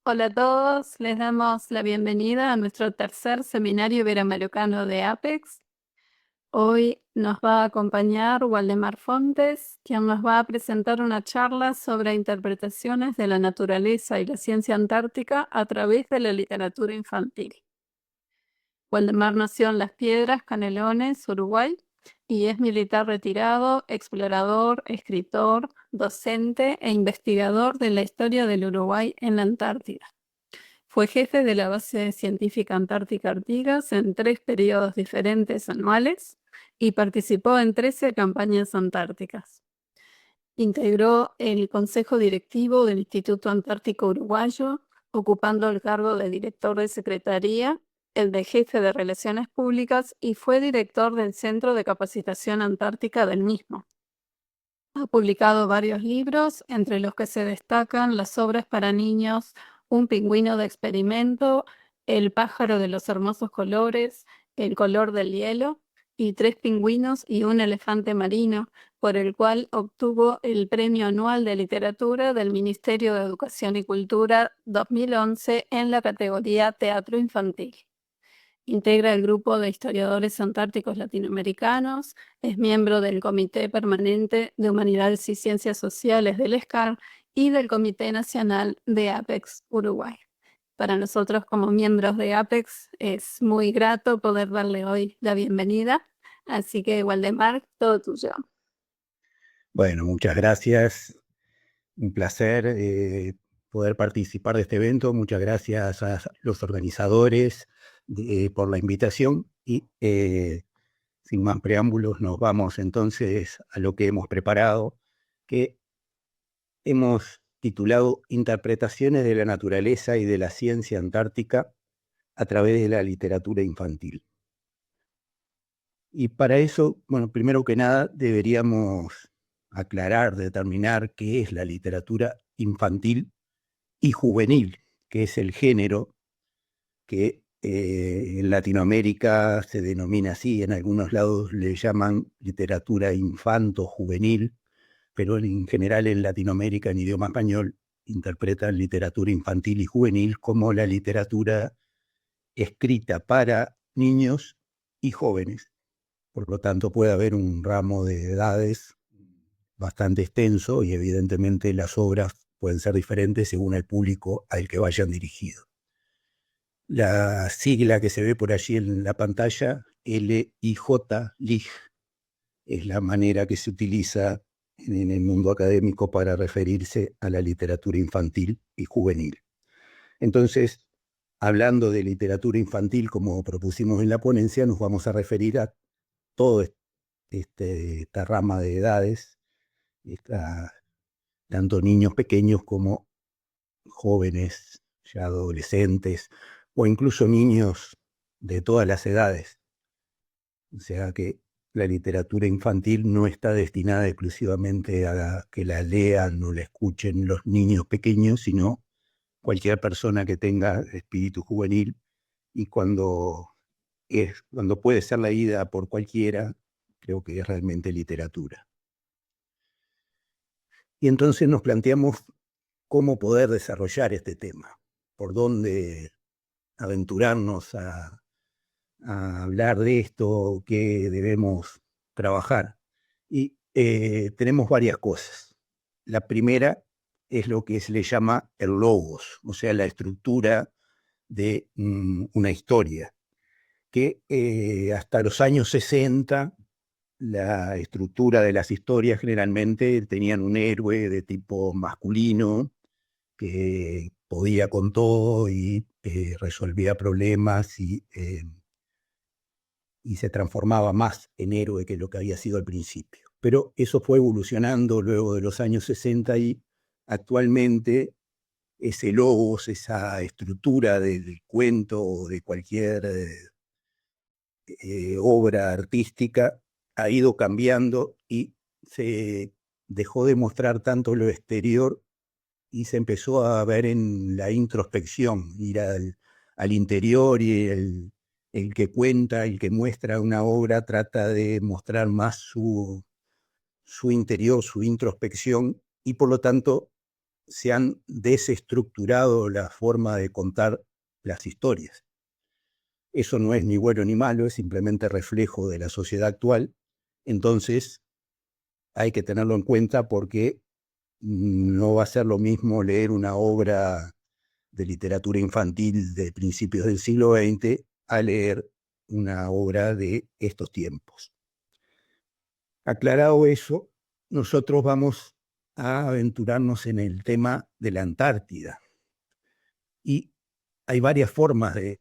Hola a todos, les damos la bienvenida a nuestro tercer seminario iberoamericano de APEX. Hoy nos va a acompañar Waldemar Fontes, quien nos va a presentar una charla sobre interpretaciones de la naturaleza y la ciencia antártica a través de la literatura infantil. Waldemar nació en Las Piedras, Canelones, Uruguay, y es militar retirado, explorador, escritor, docente e investigador de la historia del Uruguay en la Antártida. Fue jefe de la base científica antártica Artigas en 3 periodos diferentes anuales y participó en 13 campañas antárticas. Integró el consejo directivo del Instituto Antártico Uruguayo, ocupando el cargo de director de secretaría, el de jefe de relaciones públicas y fue director del Centro de Capacitación Antártica del mismo. Ha publicado varios libros, entre los que se destacan las obras para niños Un pingüino de experimento, El pájaro de los hermosos colores, El color del hielo y Tres pingüinos y un elefante marino, por el cual obtuvo el Premio Anual de Literatura del Ministerio de Educación y Cultura 2011 en la categoría Teatro Infantil. Integra el grupo de historiadores antárticos latinoamericanos, es miembro del Comité Permanente de Humanidades y Ciencias Sociales del ESCAR y del Comité Nacional de APEX Uruguay. Para nosotros como miembros de APEX es muy grato poder darle hoy la bienvenida, así que Waldemar, todo tuyo. Bueno, muchas gracias. Un placer poder participar de este evento. Muchas gracias a los organizadores por la invitación y sin más preámbulos nos vamos entonces a lo que hemos preparado, que hemos titulado Interpretaciones de la naturaleza y de la ciencia antártica a través de la literatura infantil. Y para eso, bueno, primero que nada deberíamos aclarar, determinar qué es la literatura infantil y juvenil, que es el género que en Latinoamérica se denomina así, en algunos lados le llaman literatura infanto-juvenil, pero en general en Latinoamérica, en idioma español, interpretan literatura infantil y juvenil como la literatura escrita para niños y jóvenes. Por lo tanto, puede haber un ramo de edades bastante extenso y evidentemente las obras pueden ser diferentes según el público al que vayan dirigidos. La sigla que se ve por allí en la pantalla, LIJ, LIJ, es la manera que se utiliza en el mundo académico para referirse a la literatura infantil y juvenil. Entonces, hablando de literatura infantil, como propusimos en la ponencia, nos vamos a referir a toda esta rama de edades, tanto niños pequeños como jóvenes, ya adolescentes, o incluso niños de todas las edades. O sea que la literatura infantil no está destinada exclusivamente a que la lean o la escuchen los niños pequeños, sino cualquier persona que tenga espíritu juvenil, y cuando puede ser leída por cualquiera, creo que es realmente literatura. Y entonces nos planteamos cómo poder desarrollar este tema, por dónde aventurarnos a hablar de esto, qué debemos trabajar. Y tenemos varias cosas. La primera es lo que se le llama el logos, o sea, la estructura de una historia, que hasta los años 60 la estructura de las historias generalmente tenían un héroe de tipo masculino que podía con todo y resolvía problemas y se transformaba más en héroe que lo que había sido al principio. Pero eso fue evolucionando luego de los años 60 y actualmente ese logos, esa estructura del cuento o de cualquier obra artística ha ido cambiando y se dejó de mostrar tanto lo exterior y se empezó a ver en la introspección, ir al interior, y el que cuenta, el que muestra una obra trata de mostrar más su interior, su introspección, y por lo tanto se han desestructurado la forma de contar las historias. Eso no es ni bueno ni malo, es simplemente reflejo de la sociedad actual. Entonces, hay que tenerlo en cuenta porque no va a ser lo mismo leer una obra de literatura infantil de principios del siglo XX a leer una obra de estos tiempos. Aclarado eso, nosotros vamos a aventurarnos en el tema de la Antártida. Y hay varias formas de...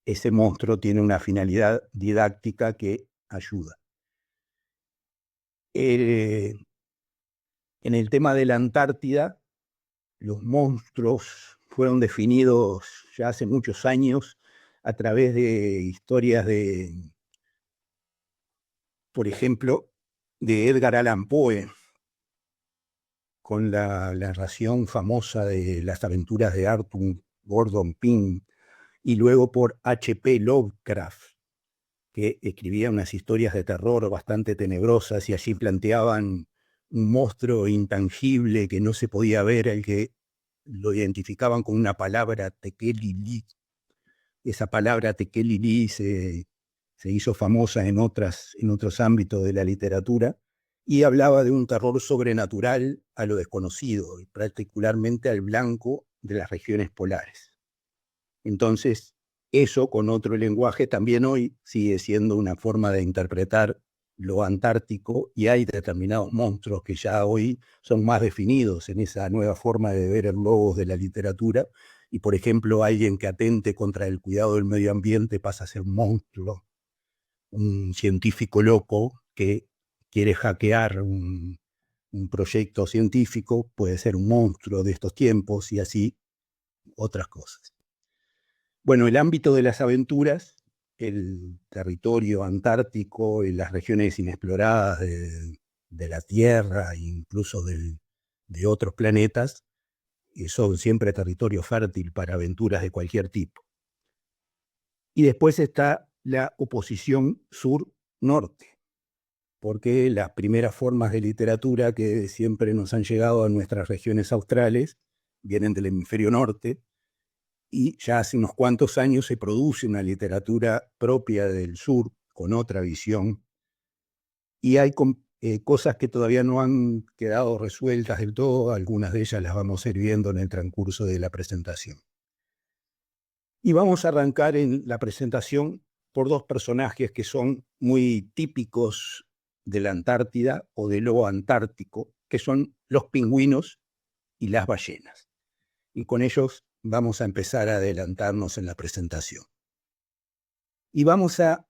Ese monstruo tiene una finalidad didáctica que ayuda. En el tema de la Antártida, los monstruos fueron definidos ya hace muchos años a través de historias de, por ejemplo, de Edgar Allan Poe, con la narración famosa de las aventuras de Arthur Gordon Pym, y luego por H.P. Lovecraft, que escribía unas historias de terror bastante tenebrosas y allí planteaban un monstruo intangible que no se podía ver, al que lo identificaban con una palabra Tekelili. Esa palabra Tekelili se hizo famosa en otros ámbitos de la literatura y hablaba de un terror sobrenatural a lo desconocido, y particularmente al blanco de las regiones polares. Entonces, eso con otro lenguaje también hoy sigue siendo una forma de interpretar lo antártico, y hay determinados monstruos que ya hoy son más definidos en esa nueva forma de ver el logos de la literatura. Y, por ejemplo, alguien que atente contra el cuidado del medio ambiente pasa a ser un monstruo. Un científico loco que quiere hackear un proyecto científico puede ser un monstruo de estos tiempos, y así otras cosas. Bueno, el ámbito de las aventuras, el territorio antártico y las regiones inexploradas de la Tierra e incluso de otros planetas, son siempre territorio fértil para aventuras de cualquier tipo. Y después está la oposición sur-norte, porque las primeras formas de literatura que siempre nos han llegado a nuestras regiones australes vienen del hemisferio norte, y ya hace unos cuantos años se produce una literatura propia del sur, con otra visión, y hay cosas que todavía no han quedado resueltas del todo. Algunas de ellas las vamos a ir viendo en el transcurso de la presentación. Y vamos a arrancar en la presentación por dos personajes que son muy típicos de la Antártida o de lo antártico, que son los pingüinos y las ballenas. Y con ellos vamos a empezar a adelantarnos en la presentación. Y vamos a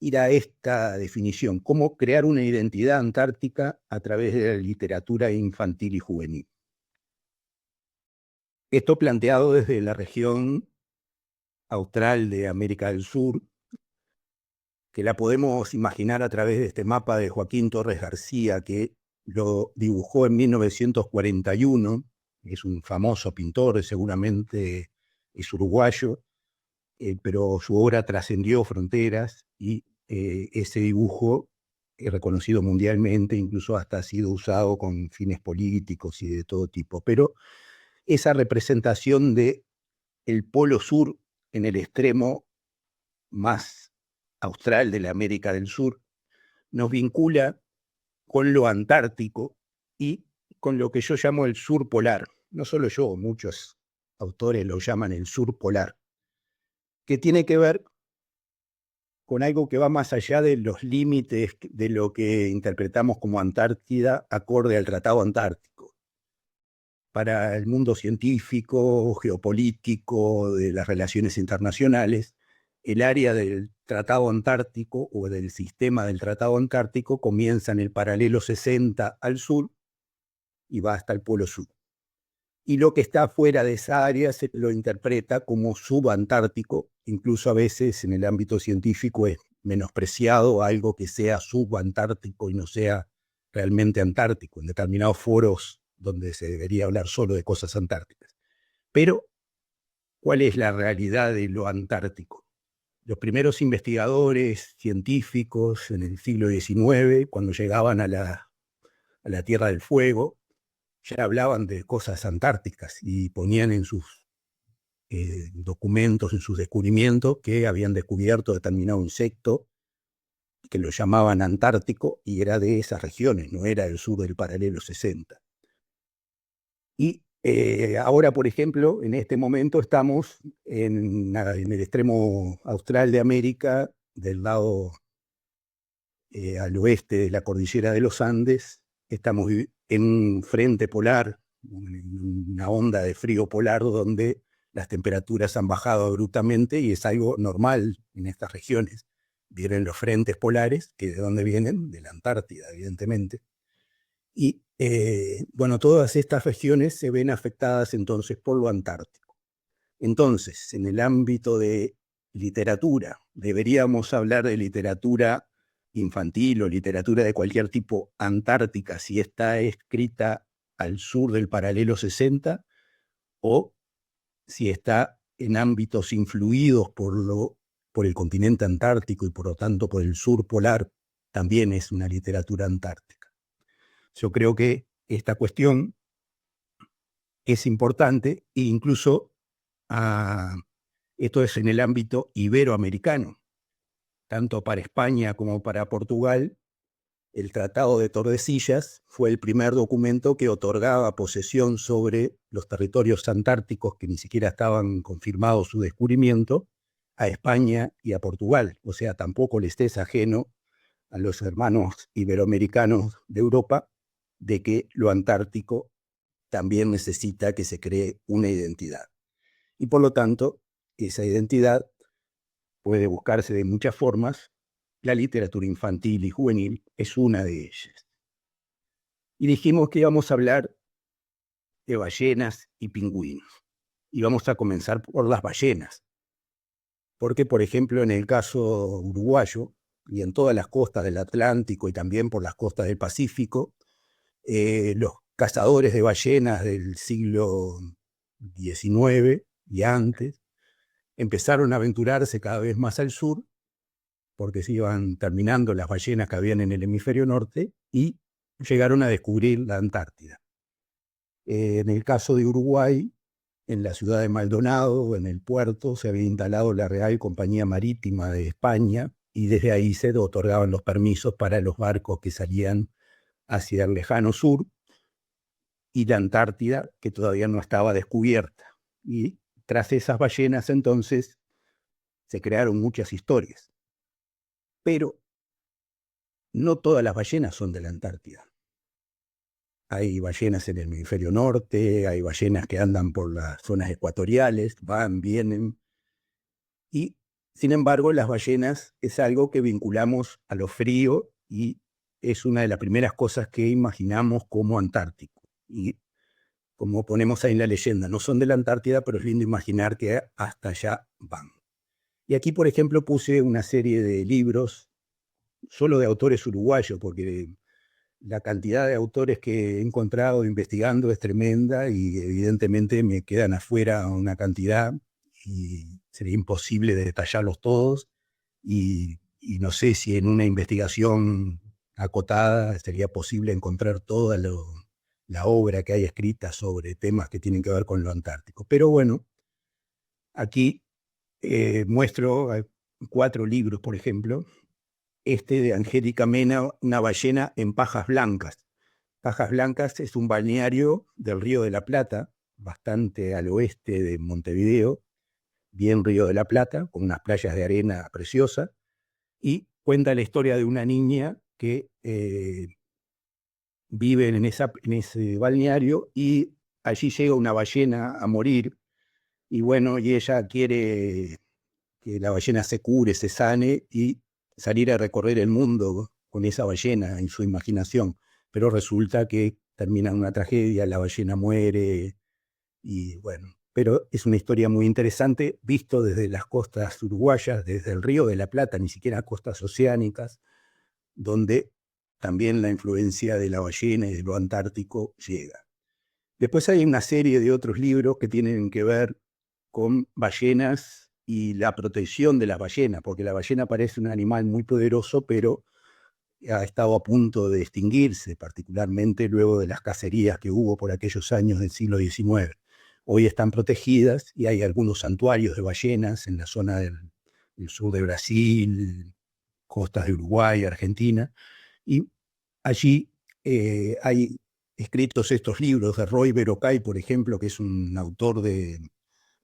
ir a esta definición: cómo crear una identidad antártica a través de la literatura infantil y juvenil. Esto planteado desde la región austral de América del Sur, que la podemos imaginar a través de este mapa de Joaquín Torres García, que lo dibujó en 1941. Es un famoso pintor, seguramente es uruguayo, pero su obra trascendió fronteras, y ese dibujo es reconocido mundialmente, incluso hasta ha sido usado con fines políticos y de todo tipo. Pero esa representación de el Polo Sur en el extremo más austral de la América del Sur nos vincula con lo antártico y con lo que yo llamo el sur polar. No solo yo, muchos autores lo llaman el sur polar, que tiene que ver con algo que va más allá de los límites de lo que interpretamos como Antártida acorde al Tratado Antártico. Para el mundo científico, geopolítico, de las relaciones internacionales, el área del Tratado Antártico o del sistema del Tratado Antártico comienza en el paralelo 60 al sur y va hasta el Polo Sur. Y lo que está fuera de esa área se lo interpreta como subantártico. Incluso a veces en el ámbito científico es menospreciado algo que sea subantártico y no sea realmente antártico, en determinados foros donde se debería hablar solo de cosas antárticas. Pero, ¿cuál es la realidad de lo antártico? Los primeros investigadores científicos en el siglo XIX, cuando llegaban a la Tierra del Fuego, ya hablaban de cosas antárticas y ponían en sus documentos, en sus descubrimientos, que habían descubierto determinado insecto que lo llamaban antártico y era de esas regiones, no era del sur del paralelo 60. Y ahora, por ejemplo, en este momento estamos en el extremo austral de América, del lado al oeste de la cordillera de los Andes. Estamos en un frente polar, una onda de frío polar donde las temperaturas han bajado abruptamente y es algo normal en estas regiones. Vienen los frentes polares, que de dónde vienen, de la Antártida, evidentemente. Y bueno, todas estas regiones se ven afectadas entonces por lo antártico. Entonces, en el ámbito de literatura, deberíamos hablar de literatura infantil o literatura de cualquier tipo antártica si está escrita al sur del paralelo 60 o si está en ámbitos influidos por el continente antártico y por lo tanto por el sur polar, también es una literatura antártica. Yo creo que esta cuestión es importante e incluso esto es en el ámbito iberoamericano. Tanto para España como para Portugal, el Tratado de Tordesillas fue el primer documento que otorgaba posesión sobre los territorios antárticos que ni siquiera estaban confirmados su descubrimiento a España y a Portugal. O sea, tampoco les es ajeno a los hermanos iberoamericanos de Europa de que lo antártico también necesita que se cree una identidad. Y por lo tanto, esa identidad puede buscarse de muchas formas. La literatura infantil y juvenil es una de ellas. Y dijimos que íbamos a hablar de ballenas y pingüinos. Y vamos a comenzar por las ballenas. Porque, por ejemplo, en el caso uruguayo, y en todas las costas del Atlántico y también por las costas del Pacífico, los cazadores de ballenas del siglo XIX y antes empezaron a aventurarse cada vez más al sur, porque se iban terminando las ballenas que habían en el hemisferio norte, y llegaron a descubrir la Antártida. En el caso de Uruguay, en la ciudad de Maldonado, en el puerto, se había instalado la Real Compañía Marítima de España, y desde ahí se otorgaban los permisos para los barcos que salían hacia el lejano sur, y la Antártida, que todavía no estaba descubierta. Y tras esas ballenas, entonces, se crearon muchas historias. Pero no todas las ballenas son de la Antártida. Hay ballenas en el hemisferio norte, hay ballenas que andan por las zonas ecuatoriales, van, vienen. Y, sin embargo, las ballenas es algo que vinculamos a lo frío y es una de las primeras cosas que imaginamos como antártico. Y como ponemos ahí en la leyenda, no son de la Antártida, pero es lindo imaginar que hasta allá van. Y aquí, por ejemplo, puse una serie de libros solo de autores uruguayos, porque la cantidad de autores que he encontrado investigando es tremenda y evidentemente me quedan afuera una cantidad y sería imposible de detallarlos todos y no sé si en una investigación acotada sería posible encontrar toda la obra que hay escrita sobre temas que tienen que ver con lo antártico. Pero bueno, aquí muestro 4 libros, por ejemplo. Este de Angélica Mena, Una ballena en Pajas Blancas. Pajas Blancas es un balneario del Río de la Plata, bastante al oeste de Montevideo, bien Río de la Plata, con unas playas de arena preciosas, y cuenta la historia de una niña que vive en ese balneario y allí llega una ballena a morir y bueno, y ella quiere que la ballena se cure, se sane y salir a recorrer el mundo con esa ballena en su imaginación. Pero resulta que termina en una tragedia, la ballena muere y bueno, pero es una historia muy interesante, visto desde las costas uruguayas, desde el Río de la Plata, ni siquiera costas oceánicas, donde también la influencia de la ballena y de lo antártico llega. Después hay una serie de otros libros que tienen que ver con ballenas y la protección de las ballenas, porque la ballena parece un animal muy poderoso, pero ha estado a punto de extinguirse, particularmente luego de las cacerías que hubo por aquellos años del siglo XIX. Hoy están protegidas y hay algunos santuarios de ballenas en la zona del sur de Brasil, costas de Uruguay, Argentina, y allí hay escritos estos libros de Roy Berocay, por ejemplo, que es un autor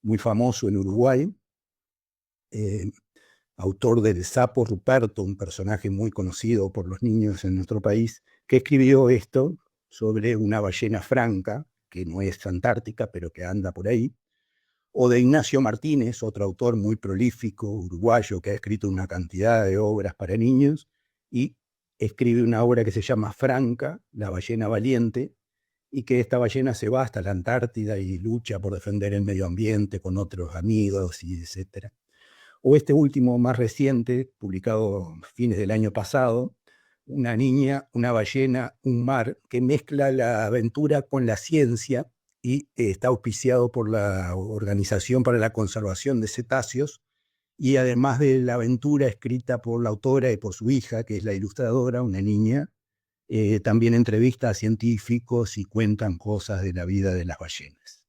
muy famoso en Uruguay, eh, autor del Sapo Ruperto, un personaje muy conocido por los niños en nuestro país, que escribió esto sobre una ballena franca, que no es antártica, pero que anda por ahí, o de Ignacio Martínez, otro autor muy prolífico, uruguayo, que ha escrito una cantidad de obras para niños, y escribe una obra que se llama Franca, la ballena valiente, y que esta ballena se va hasta la Antártida y lucha por defender el medio ambiente con otros amigos, y etcétera. O este último más reciente, publicado a fines del año pasado, una niña, una ballena, un mar, que mezcla la aventura con la ciencia y está auspiciado por la Organización para la Conservación de Cetáceos, y además de la aventura escrita por la autora y por su hija, que es la ilustradora, una niña, también entrevista a científicos y cuentan cosas de la vida de las ballenas.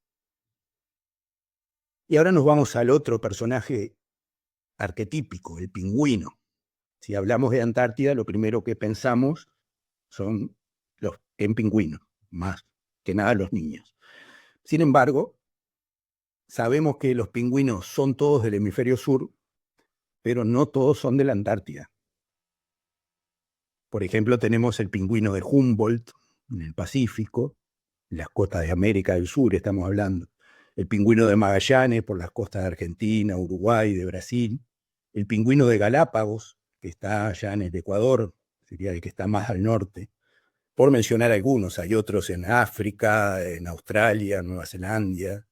Y ahora nos vamos al otro personaje arquetípico, el pingüino. Si hablamos de Antártida, lo primero que pensamos son en pingüinos, más que nada los niños. Sin embargo, sabemos que los pingüinos son todos del hemisferio sur, pero no todos son de la Antártida. Por ejemplo, tenemos el pingüino de Humboldt en el Pacífico, en las costas de América del Sur estamos hablando. El pingüino de Magallanes por las costas de Argentina, Uruguay, de Brasil. El pingüino de Galápagos, que está allá en el Ecuador, sería el que está más al norte. Por mencionar algunos, hay otros en África, en Australia, Nueva Zelanda.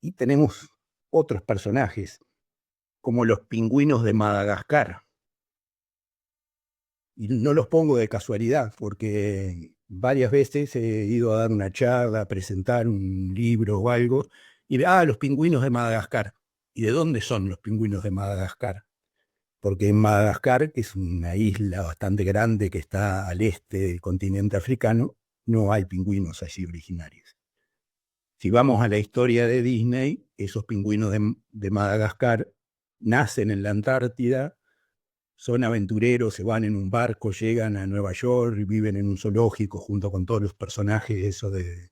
Y tenemos otros personajes, como los pingüinos de Madagascar. Y no los pongo de casualidad, porque varias veces he ido a dar una charla, a presentar un libro o algo, y los pingüinos de Madagascar. ¿Y de dónde son los pingüinos de Madagascar? Porque en Madagascar, que es una isla bastante grande que está al este del continente africano, no hay pingüinos allí originarios. Si vamos a la historia de Disney, esos pingüinos de Madagascar nacen en la Antártida, son aventureros, se van en un barco, llegan a Nueva York, viven en un zoológico junto con todos los personajes eso de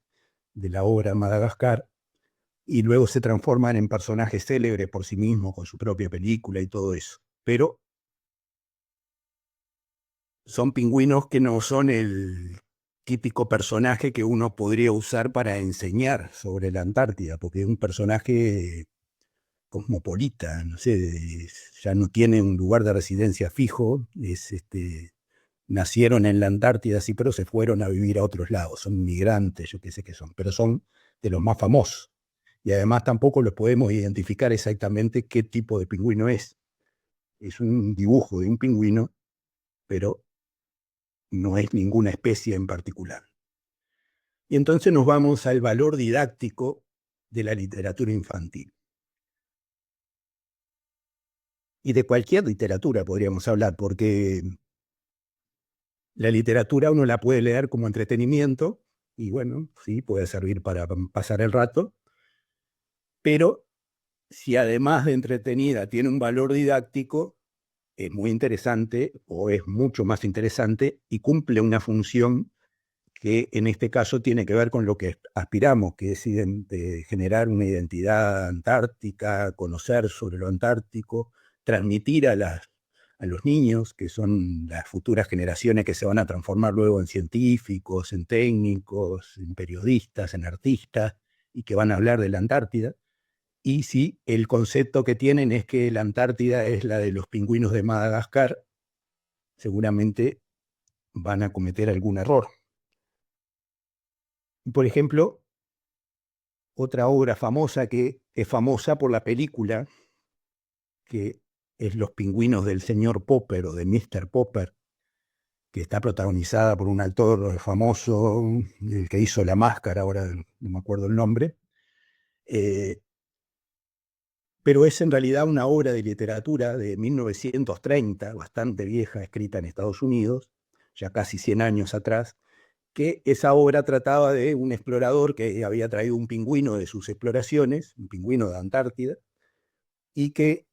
la obra Madagascar, y luego se transforman en personajes célebres por sí mismos, con su propia película y todo eso. Pero son pingüinos que no son el típico personaje que uno podría usar para enseñar sobre la Antártida, porque es un personaje cosmopolita, no sé, ya no tiene un lugar de residencia fijo, nacieron en la Antártida, sí, pero se fueron a vivir a otros lados, son migrantes, yo qué sé qué son, pero son de los más famosos. Y además tampoco los podemos identificar exactamente qué tipo de pingüino es. Es un dibujo de un pingüino, pero no es ninguna especie en particular. Y entonces nos vamos al valor didáctico de la literatura infantil. Y de cualquier literatura podríamos hablar, porque la literatura uno la puede leer como entretenimiento, y bueno, sí, puede servir para pasar el rato, pero si además de entretenida tiene un valor didáctico, es muy interesante o es mucho más interesante y cumple una función que en este caso tiene que ver con lo que aspiramos, que es generar una identidad antártica, conocer sobre lo antártico, transmitir a los niños, que son las futuras generaciones que se van a transformar luego en científicos, en técnicos, en periodistas, en artistas, y que van a hablar de la Antártida. Y si el concepto que tienen es que la Antártida es la de los pingüinos de Madagascar, seguramente van a cometer algún error. Por ejemplo, otra obra famosa que es famosa por la película, que es Los pingüinos del señor Popper o de Mr. Popper, que está protagonizada por un actor famoso, el que hizo La Máscara, ahora no me acuerdo el nombre, pero es en realidad una obra de literatura de 1930, bastante vieja, escrita en Estados Unidos, ya casi 100 años atrás, que esa obra trataba de un explorador que había traído un pingüino de sus exploraciones, un pingüino de Antártida, y que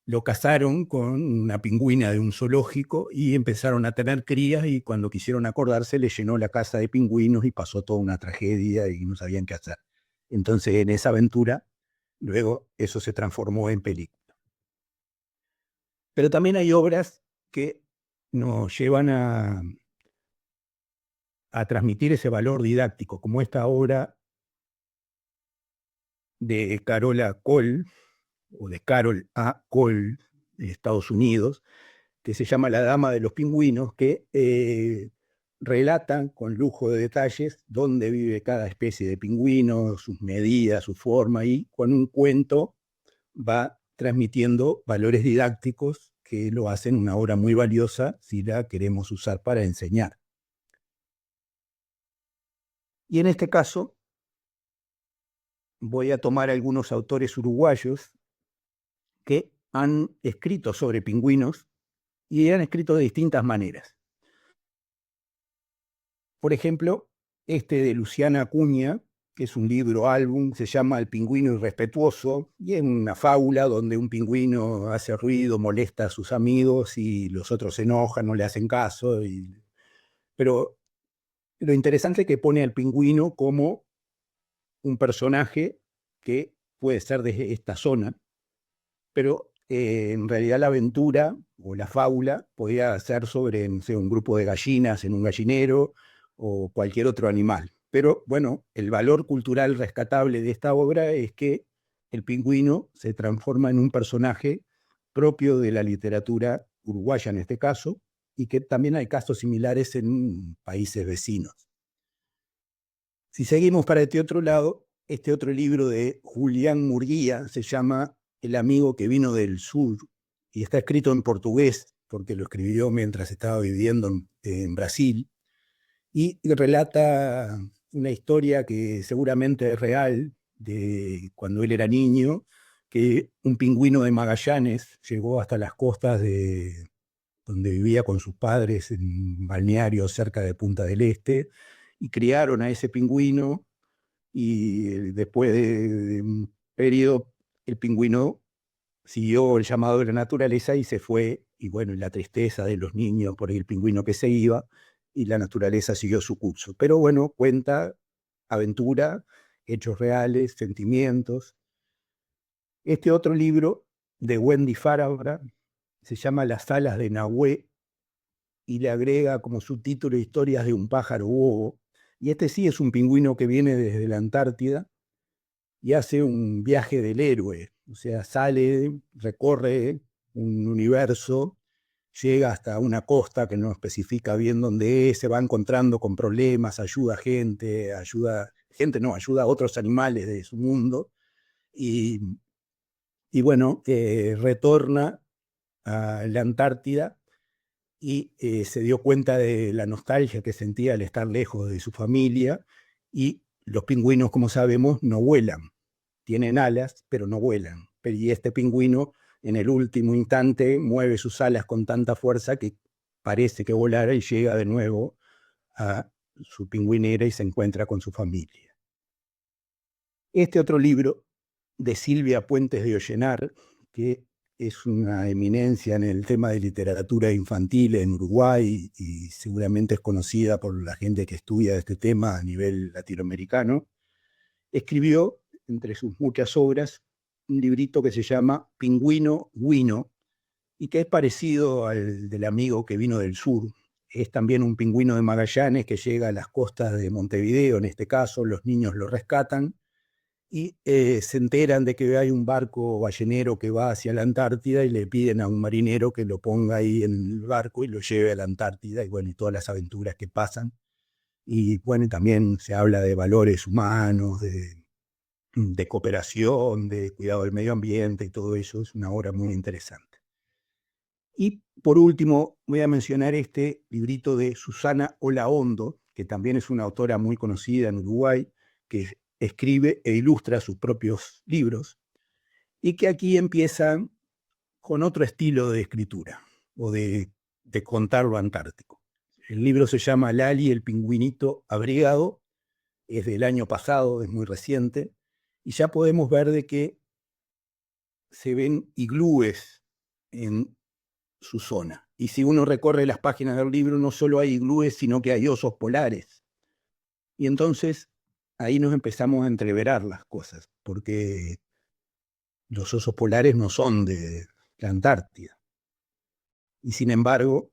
lo casaron con una pingüina de un zoológico y empezaron a tener crías, y cuando quisieron acordarse le llenó la casa de pingüinos y pasó toda una tragedia y no sabían qué hacer. Entonces en esa aventura, luego eso se transformó en película. Pero también hay obras que nos llevan a transmitir ese valor didáctico, como esta obra de Carola Cole, o de Carol A. Cole, de Estados Unidos, que se llama La Dama de los Pingüinos, que relatan con lujo de detalles dónde vive cada especie de pingüino, sus medidas, su forma, y con un cuento va transmitiendo valores didácticos que lo hacen una obra muy valiosa si la queremos usar para enseñar. Y en este caso voy a tomar algunos autores uruguayos que han escrito sobre pingüinos y han escrito de distintas maneras. Por ejemplo, este de Luciana Acuña, que es un libro álbum, se llama El pingüino irrespetuoso, y es una fábula donde un pingüino hace ruido, molesta a sus amigos y los otros se enojan, no le hacen caso. Pero lo interesante es que pone al pingüino como un personaje que puede ser de esta zona, pero en realidad la aventura o la fábula podía ser sobre, no sé, un grupo de gallinas en un gallinero o cualquier otro animal. Pero bueno, el valor cultural rescatable de esta obra es que el pingüino se transforma en un personaje propio de la literatura uruguaya en este caso, y que también hay casos similares en países vecinos. Si seguimos para este otro lado, este otro libro de Julián Murguía se llama El amigo que vino del sur, y está escrito en portugués porque lo escribió mientras estaba viviendo en Brasil, y relata una historia que seguramente es real, de cuando él era niño, que un pingüino de Magallanes llegó hasta las costas de donde vivía con sus padres en un balneario cerca de Punta del Este, y criaron a ese pingüino, y después de un periodo el pingüino siguió el llamado de la naturaleza y se fue, y bueno, la tristeza de los niños por el pingüino que se iba, y la naturaleza siguió su curso. Pero bueno, cuenta aventura, hechos reales, sentimientos. Este otro libro de Wendy Farabra se llama Las alas de Nahué, y le agrega como subtítulo Historias de un pájaro bobo. Y este sí es un pingüino que viene desde la Antártida y hace un viaje del héroe, o sea, sale, recorre un universo, llega hasta una costa que no especifica bien dónde es, se va encontrando con problemas, ayuda a otros animales de su mundo, y, y bueno, retorna a la Antártida, y se dio cuenta de la nostalgia que sentía al estar lejos de su familia, y los pingüinos, como sabemos, no vuelan. Tienen alas, pero no vuelan. Y este pingüino, en el último instante, mueve sus alas con tanta fuerza que parece que volara y llega de nuevo a su pingüinera y se encuentra con su familia. Este otro libro de Silvia Puentes de Ollenar, que es una eminencia en el tema de literatura infantil en Uruguay y seguramente es conocida por la gente que estudia este tema a nivel latinoamericano, escribió, entre sus muchas obras, un librito que se llama Pingüino Guino, y que es parecido al del amigo que vino del sur. Es también un pingüino de Magallanes que llega a las costas de Montevideo, en este caso, los niños lo rescatan, y se enteran de que hay un barco ballenero que va hacia la Antártida, y le piden a un marinero que lo ponga ahí en el barco y lo lleve a la Antártida, y bueno, y todas las aventuras que pasan. Y bueno, también se habla de valores humanos, de cooperación, de cuidado del medio ambiente y todo eso. Es una obra muy interesante. Y por último, voy a mencionar este librito de Susana Olaondo, que también es una autora muy conocida en Uruguay, que escribe e ilustra sus propios libros, y que aquí empieza con otro estilo de escritura, o de contar lo antártico. El libro se llama Lali, el pingüinito abrigado, es del año pasado, es muy reciente, y ya podemos ver de que se ven iglúes en su zona. Y si uno recorre las páginas del libro, no solo hay iglúes, sino que hay osos polares. Y entonces ahí nos empezamos a entreverar las cosas, porque los osos polares no son de la Antártida. Y sin embargo,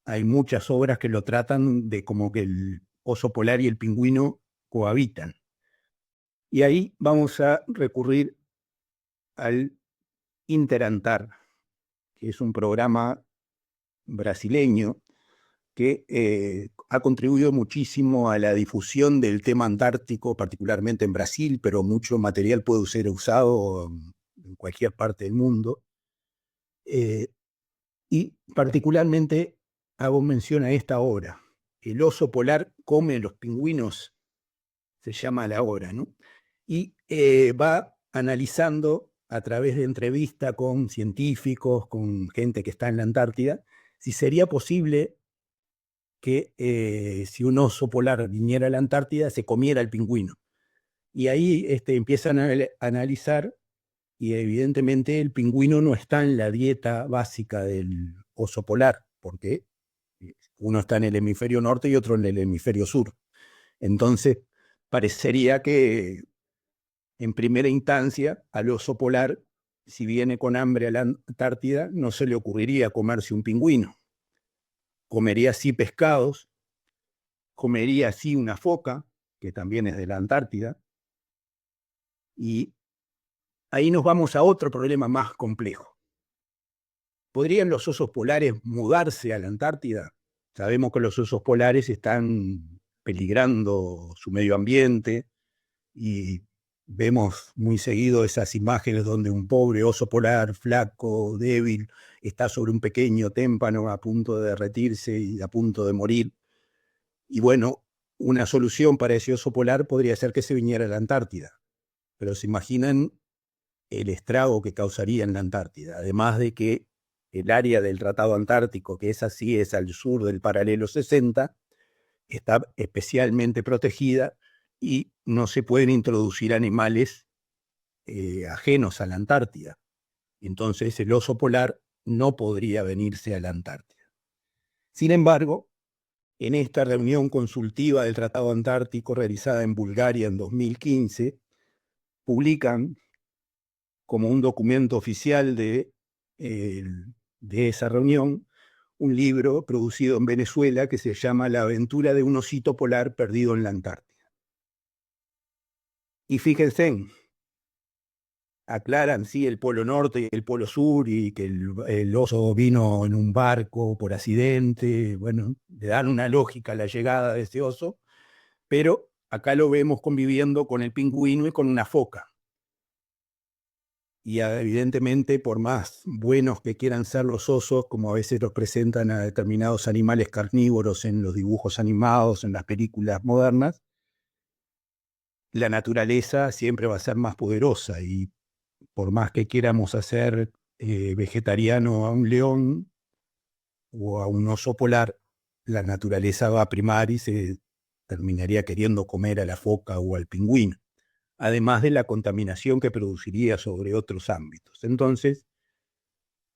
hay muchas obras que lo tratan de como que el oso polar y el pingüino cohabitan. Y ahí vamos a recurrir al Interantar, que es un programa brasileño que ha contribuido muchísimo a la difusión del tema antártico, particularmente en Brasil, pero mucho material puede ser usado en cualquier parte del mundo. Y particularmente hago mención a esta obra. El oso polar come los pingüinos, se llama la obra, ¿no? Y va analizando a través de entrevista con científicos, con gente que está en la Antártida, si sería posible que si un oso polar viniera a la Antártida se comiera el pingüino. Y ahí empiezan a analizar y evidentemente el pingüino no está en la dieta básica del oso polar, porque uno está en el hemisferio norte y otro en el hemisferio sur. Entonces, parecería que en primera instancia al oso polar, si viene con hambre a la Antártida, no se le ocurriría comerse un pingüino. Comería sí pescados, comería sí una foca, que también es de la Antártida, y ahí nos vamos a otro problema más complejo. ¿Podrían los osos polares mudarse a la Antártida? Sabemos que los osos polares están peligrando su medio ambiente y vemos muy seguido esas imágenes donde un pobre oso polar, flaco, débil, está sobre un pequeño témpano a punto de derretirse y a punto de morir. Y bueno, una solución para ese oso polar podría ser que se viniera a la Antártida. Pero se imaginan el estrago que causaría en la Antártida, además de que el área del Tratado Antártico, que es así, es al sur del paralelo 60, está especialmente protegida y no se pueden introducir animales ajenos a la Antártida. Entonces el oso polar no podría venirse a la Antártida. Sin embargo, en esta reunión consultiva del Tratado Antártico realizada en Bulgaria en 2015, publican como un documento oficial de esa reunión, un libro producido en Venezuela que se llama La aventura de un osito polar perdido en la Antártida. Y fíjense, aclaran sí el polo norte y el polo sur y que el oso vino en un barco por accidente, bueno, le dan una lógica a la llegada de ese oso, pero acá lo vemos conviviendo con el pingüino y con una foca. Y evidentemente, por más buenos que quieran ser los osos, como a veces los presentan a determinados animales carnívoros en los dibujos animados, en las películas modernas, la naturaleza siempre va a ser más poderosa y por más que quieramos hacer vegetariano a un león o a un oso polar, la naturaleza va a primar y se terminaría queriendo comer a la foca o al pingüino, además de la contaminación que produciría sobre otros ámbitos. Entonces,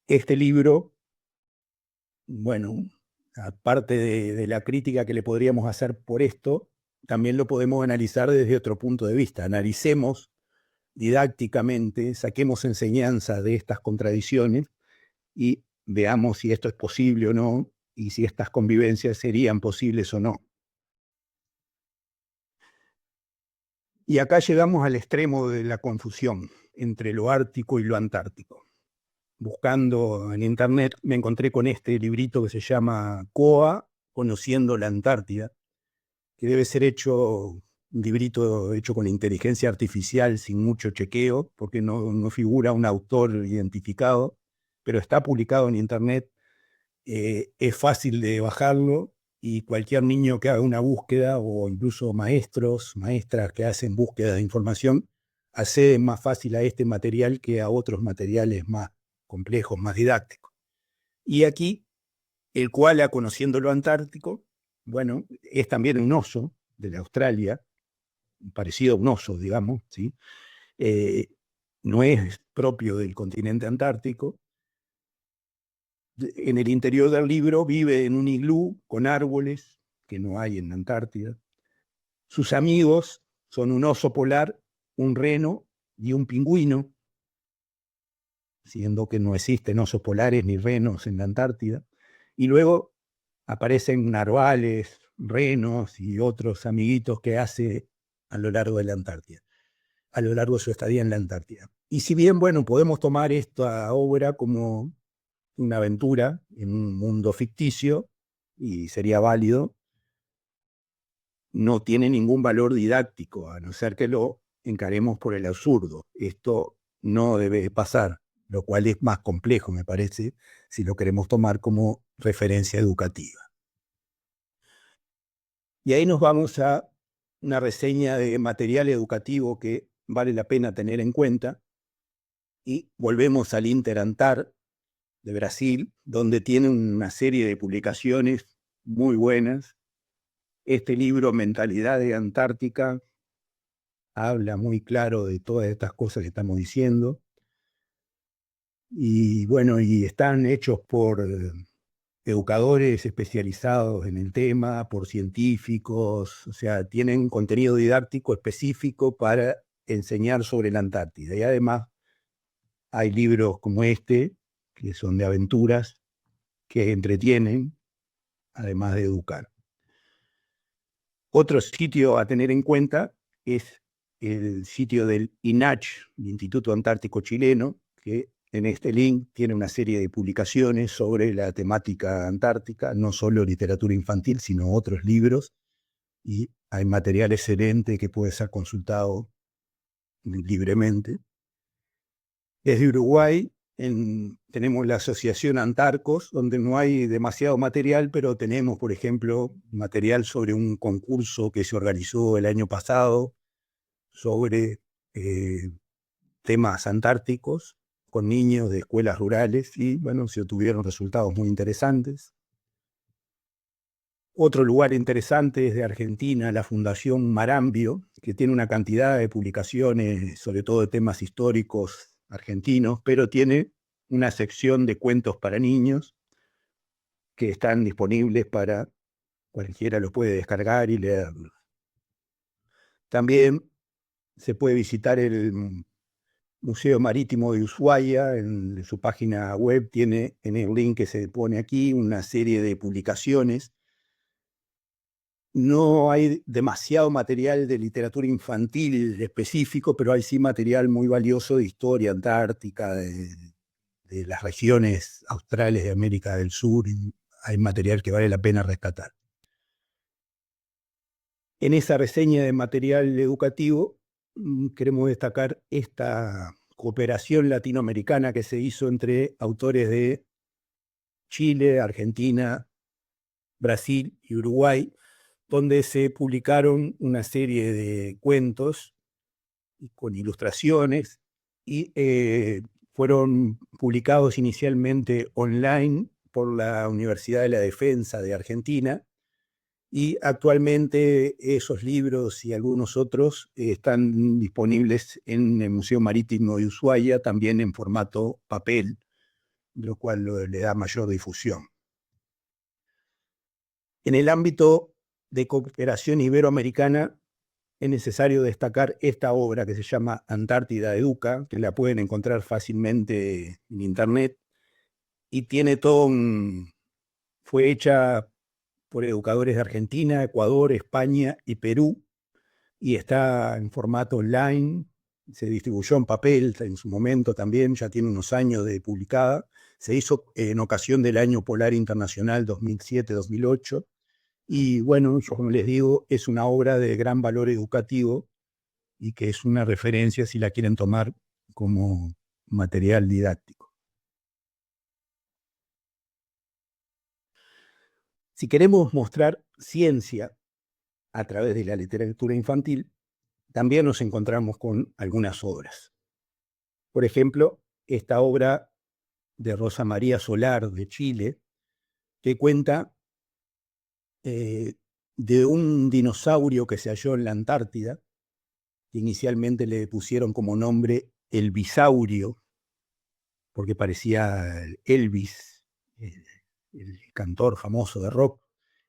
este libro, bueno, aparte de la crítica que le podríamos hacer por esto, también lo podemos analizar desde otro punto de vista. Analicemos didácticamente, saquemos enseñanza de estas contradicciones y veamos si esto es posible o no y si estas convivencias serían posibles o no. Y acá llegamos al extremo de la confusión entre lo ártico y lo antártico. Buscando en internet me encontré con este librito que se llama COA, Conociendo la Antártida, que debe ser hecho un librito hecho con inteligencia artificial sin mucho chequeo, porque no figura un autor identificado, pero está publicado en internet, es fácil de bajarlo y cualquier niño que haga una búsqueda o incluso maestros, maestras que hacen búsqueda de información, acceden más fácil a este material que a otros materiales más complejos, más didácticos. Y aquí, el koala conociendo lo antártico, bueno, es también un oso de Australia, parecido a un oso, digamos, ¿sí? No es propio del continente antártico. En el interior del libro vive en un iglú con árboles que no hay en la Antártida. Sus amigos son un oso polar, un reno y un pingüino, siendo que no existen osos polares ni renos en la Antártida. Y luego aparecen narvales, renos y otros amiguitos que hace a lo largo de la Antártida, a lo largo de su estadía en la Antártida. Y si bien, bueno, podemos tomar esta obra como una aventura en un mundo ficticio, y sería válido, no tiene ningún valor didáctico, a no ser que lo encaremos por el absurdo. Esto no debe pasar, lo cual es más complejo, me parece, si lo queremos tomar como referencia educativa. Y ahí nos vamos a una reseña de material educativo que vale la pena tener en cuenta, y volvemos al Interantar de Brasil, donde tiene una serie de publicaciones muy buenas. Este libro, Mentalidad de Antártica, habla muy claro de todas estas cosas que estamos diciendo. Y bueno, y están hechos por educadores especializados en el tema, por científicos, o sea, tienen contenido didáctico específico para enseñar sobre la Antártida. Y además hay libros como este, que son de aventuras, que entretienen, además de educar. Otro sitio a tener en cuenta es el sitio del INACH, el Instituto Antártico Chileno, que en este link tiene una serie de publicaciones sobre la temática antártica, no solo literatura infantil, sino otros libros, y hay material excelente que puede ser consultado libremente. Desde Uruguay tenemos la Asociación Antarcos, donde no hay demasiado material, pero tenemos, por ejemplo, material sobre un concurso que se organizó el año pasado sobre temas antárticos con niños de escuelas rurales, y bueno, se obtuvieron resultados muy interesantes. Otro lugar interesante es de Argentina, la Fundación Marambio, que tiene una cantidad de publicaciones, sobre todo de temas históricos argentinos, pero tiene una sección de cuentos para niños que están disponibles para cualquiera, los puede descargar y leerlos. También se puede visitar el Museo Marítimo de Ushuaia. En su página web tiene, en el link que se pone aquí, una serie de publicaciones. No hay demasiado material de literatura infantil específico, pero hay sí material muy valioso de historia antártica, de las regiones australes de América del Sur. Hay material que vale la pena rescatar. En esa reseña de material educativo queremos destacar esta cooperación latinoamericana que se hizo entre autores de Chile, Argentina, Brasil y Uruguay, donde se publicaron una serie de cuentos con ilustraciones y fueron publicados inicialmente online por la Universidad de la Defensa de Argentina, y actualmente esos libros y algunos otros están disponibles en el Museo Marítimo de Ushuaia, también en formato papel, lo cual le da mayor difusión. En el ámbito de cooperación iberoamericana es necesario destacar esta obra que se llama Antártida Educa, que la pueden encontrar fácilmente en internet, y tiene fue hecha por educadores de Argentina, Ecuador, España y Perú, y está en formato online. Se distribuyó en papel en su momento también, ya tiene unos años de publicada. Se hizo en ocasión del Año Polar Internacional 2007-2008, Y bueno, yo como les digo, es una obra de gran valor educativo y que es una referencia si la quieren tomar como material didáctico. Si queremos mostrar ciencia a través de la literatura infantil, también nos encontramos con algunas obras. Por ejemplo, esta obra de Rosa María Solar de Chile, que cuenta de un dinosaurio que se halló en la Antártida, que inicialmente le pusieron como nombre el bisaurio, porque parecía Elvis, el cantor famoso de rock,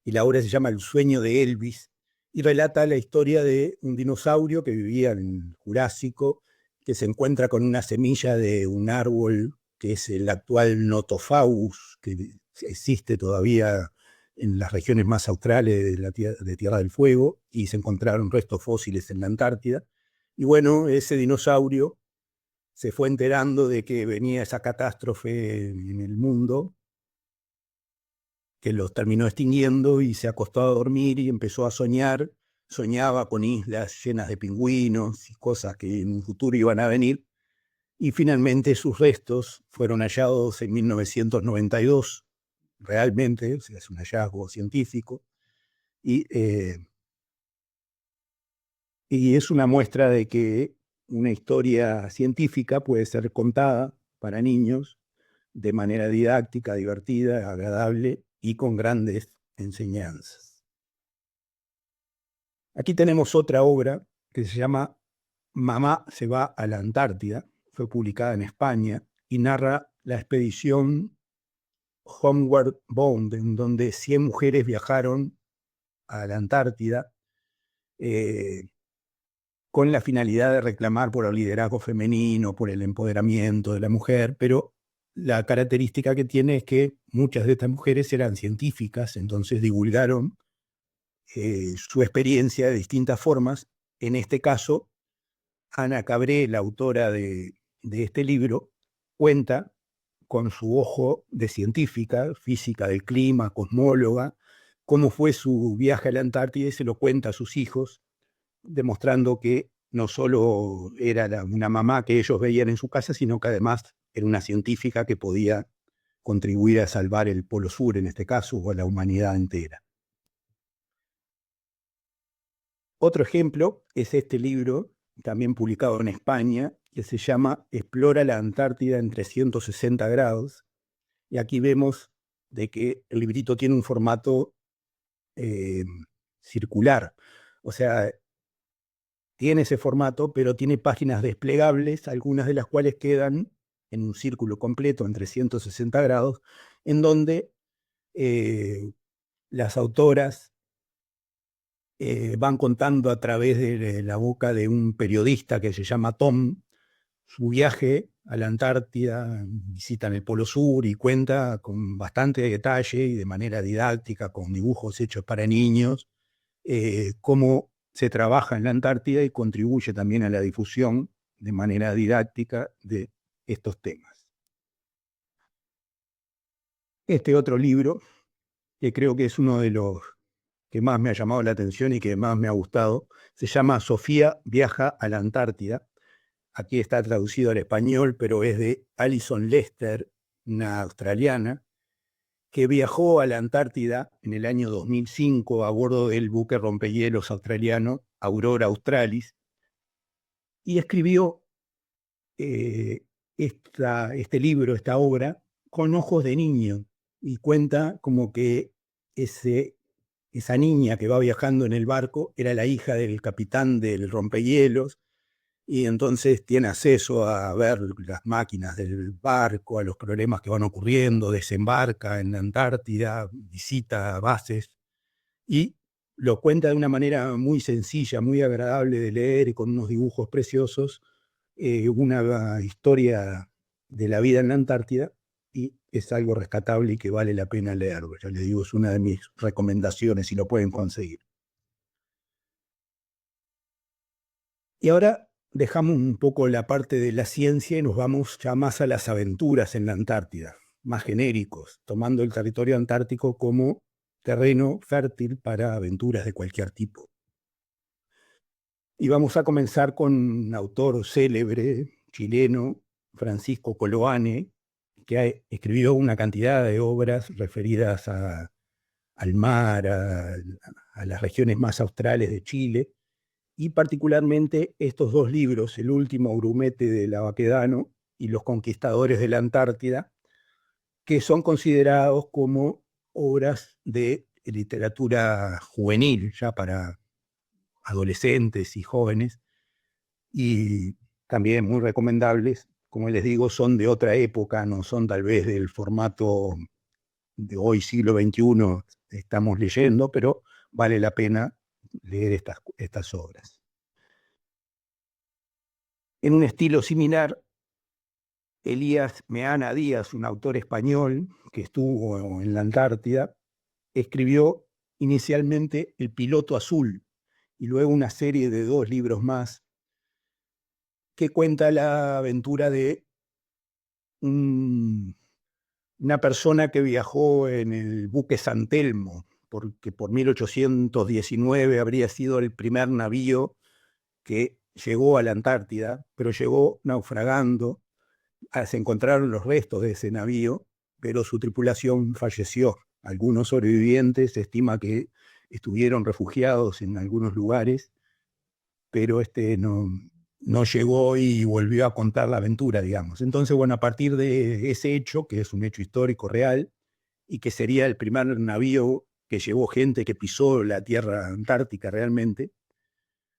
y la obra se llama El sueño de Elvis, y relata la historia de un dinosaurio que vivía en el Jurásico, que se encuentra con una semilla de un árbol que es el actual Notofagus, que existe todavía en las regiones más australes de Tierra del Fuego, y se encontraron restos fósiles en la Antártida. Y bueno, ese dinosaurio se fue enterando de que venía esa catástrofe en el mundo, que los terminó extinguiendo, y se acostó a dormir y empezó a soñar. Soñaba con islas llenas de pingüinos y cosas que en un futuro iban a venir. Y finalmente sus restos fueron hallados en 1992, realmente, o sea, es un hallazgo científico. Y es una muestra de que una historia científica puede ser contada para niños de manera didáctica, divertida, agradable y con grandes enseñanzas. Aquí tenemos otra obra que se llama Mamá se va a la Antártida, fue publicada en España y narra la expedición Homeward Bound, en donde 100 mujeres viajaron a la Antártida con la finalidad de reclamar por el liderazgo femenino, por el empoderamiento de la mujer, pero la característica que tiene es que muchas de estas mujeres eran científicas, entonces divulgaron su experiencia de distintas formas. En este caso, Ana Cabré, la autora de este libro, cuenta con su ojo de científica, física del clima, cosmóloga, cómo fue su viaje a la Antártida, y se lo cuenta a sus hijos, demostrando que no solo era una mamá que ellos veían en su casa, sino que además era una científica que podía contribuir a salvar el Polo Sur, en este caso, o a la humanidad entera. Otro ejemplo es este libro, también publicado en España, que se llama Explora la Antártida en 360 grados. Y aquí vemos de que el librito tiene un formato circular. O sea, tiene ese formato, pero tiene páginas desplegables, algunas de las cuales quedan en un círculo completo en 360 grados, en donde las autoras van contando a través de la boca de un periodista que se llama Tom su viaje a la Antártida, visitan el Polo Sur y cuenta con bastante detalle y de manera didáctica, con dibujos hechos para niños, cómo se trabaja en la Antártida y contribuye también a la difusión de manera didáctica de estos temas. Este otro libro, que creo que es uno de los que más me ha llamado la atención y que más me ha gustado, se llama Sofía viaja a la Antártida. Aquí está traducido al español, pero es de Alison Lester, una australiana, que viajó a la Antártida en el año 2005 a bordo del buque rompehielos australiano Aurora Australis, y escribió este libro, esta obra, con ojos de niño, y cuenta como que esa niña que va viajando en el barco era la hija del capitán del rompehielos, y entonces tiene acceso a ver las máquinas del barco, a los problemas que van ocurriendo, desembarca en la Antártida, visita bases, y lo cuenta de una manera muy sencilla, muy agradable de leer y con unos dibujos preciosos, una historia de la vida en la Antártida, y es algo rescatable y que vale la pena leerlo. Ya les digo, es una de mis recomendaciones si lo pueden conseguir. Y ahora dejamos un poco la parte de la ciencia y nos vamos ya más a las aventuras en la Antártida, más genéricos, tomando el territorio antártico como terreno fértil para aventuras de cualquier tipo. Y vamos a comenzar con un autor célebre, chileno, Francisco Coloane, que escribió una cantidad de obras referidas al mar, a las regiones más australes de Chile, y particularmente estos dos libros, el último, Grumete de la Baquedano y Los Conquistadores de la Antártida, que son considerados como obras de literatura juvenil, ya para adolescentes y jóvenes, y también muy recomendables. Como les digo, son de otra época, no son tal vez del formato de hoy, siglo XXI, estamos leyendo, pero vale la pena leer estas obras. En un estilo similar, Elías Meana Díaz, un autor español que estuvo en la Antártida, escribió inicialmente El Piloto Azul y luego una serie de 2 libros más que cuenta la aventura de una persona que viajó en el buque San Telmo, porque por 1819 habría sido el primer navío que llegó a la Antártida, pero llegó naufragando. Se encontraron los restos de ese navío, pero su tripulación falleció. Algunos sobrevivientes se estima que estuvieron refugiados en algunos lugares, pero no llegó y volvió a contar la aventura, digamos. Entonces, bueno, a partir de ese hecho, que es un hecho histórico real, y que sería el primer navío que llevó gente que pisó la tierra antártica realmente,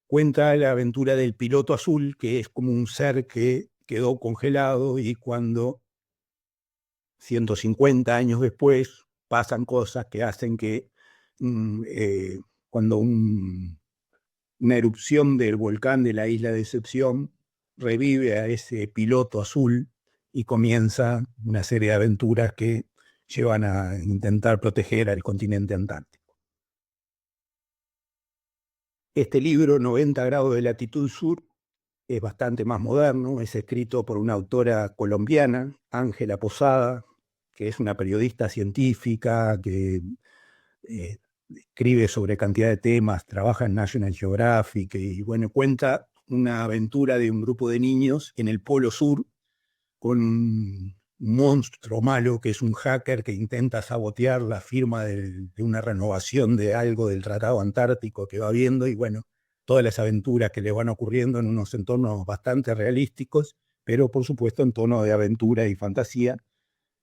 cuenta la aventura del piloto azul, que es como un ser que quedó congelado y cuando 150 años después pasan cosas que hacen que cuando una erupción del volcán de la isla de Decepción revive a ese piloto azul y comienza una serie de aventuras que llevan a intentar proteger al continente antártico. Este libro, 90 grados de latitud sur, es bastante más moderno, es escrito por una autora colombiana, Ángela Posada, que es una periodista científica que escribe sobre cantidad de temas, trabaja en National Geographic y bueno, cuenta una aventura de un grupo de niños en el Polo Sur con un monstruo malo que es un hacker que intenta sabotear la firma de una renovación de algo del Tratado Antártico que va viendo y bueno, todas las aventuras que le van ocurriendo en unos entornos bastante realísticos, pero por supuesto en tono de aventura y fantasía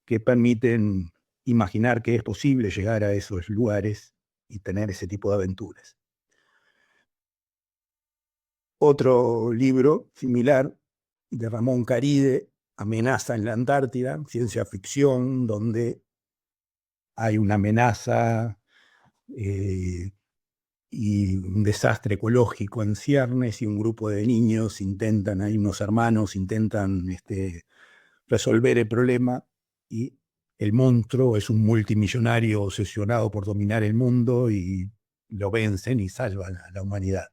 que permiten imaginar que es posible llegar a esos lugares y tener ese tipo de aventuras. Otro libro similar de Ramón Caride, Amenaza en la Antártida, ciencia ficción, donde hay una amenaza y un desastre ecológico en ciernes y un grupo de niños hay unos hermanos intentan resolver el problema y el monstruo es un multimillonario obsesionado por dominar el mundo y lo vencen y salvan a la humanidad.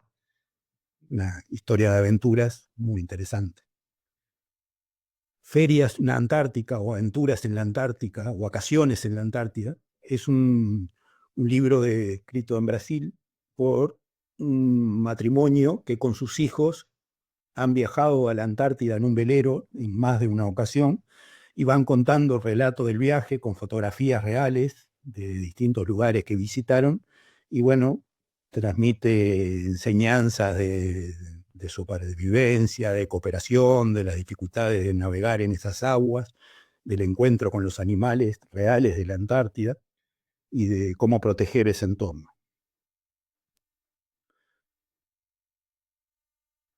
Una historia de aventuras muy interesante. Ferias en la Antártica o aventuras en la Antártica o vacaciones en la Antártida es un libro escrito en Brasil por un matrimonio que con sus hijos han viajado a la Antártida en un velero en más de una ocasión y van contando relatos del viaje con fotografías reales de distintos lugares que visitaron y bueno, transmite enseñanzas de supervivencia, de cooperación, de las dificultades de navegar en esas aguas, del encuentro con los animales reales de la Antártida y de cómo proteger ese entorno.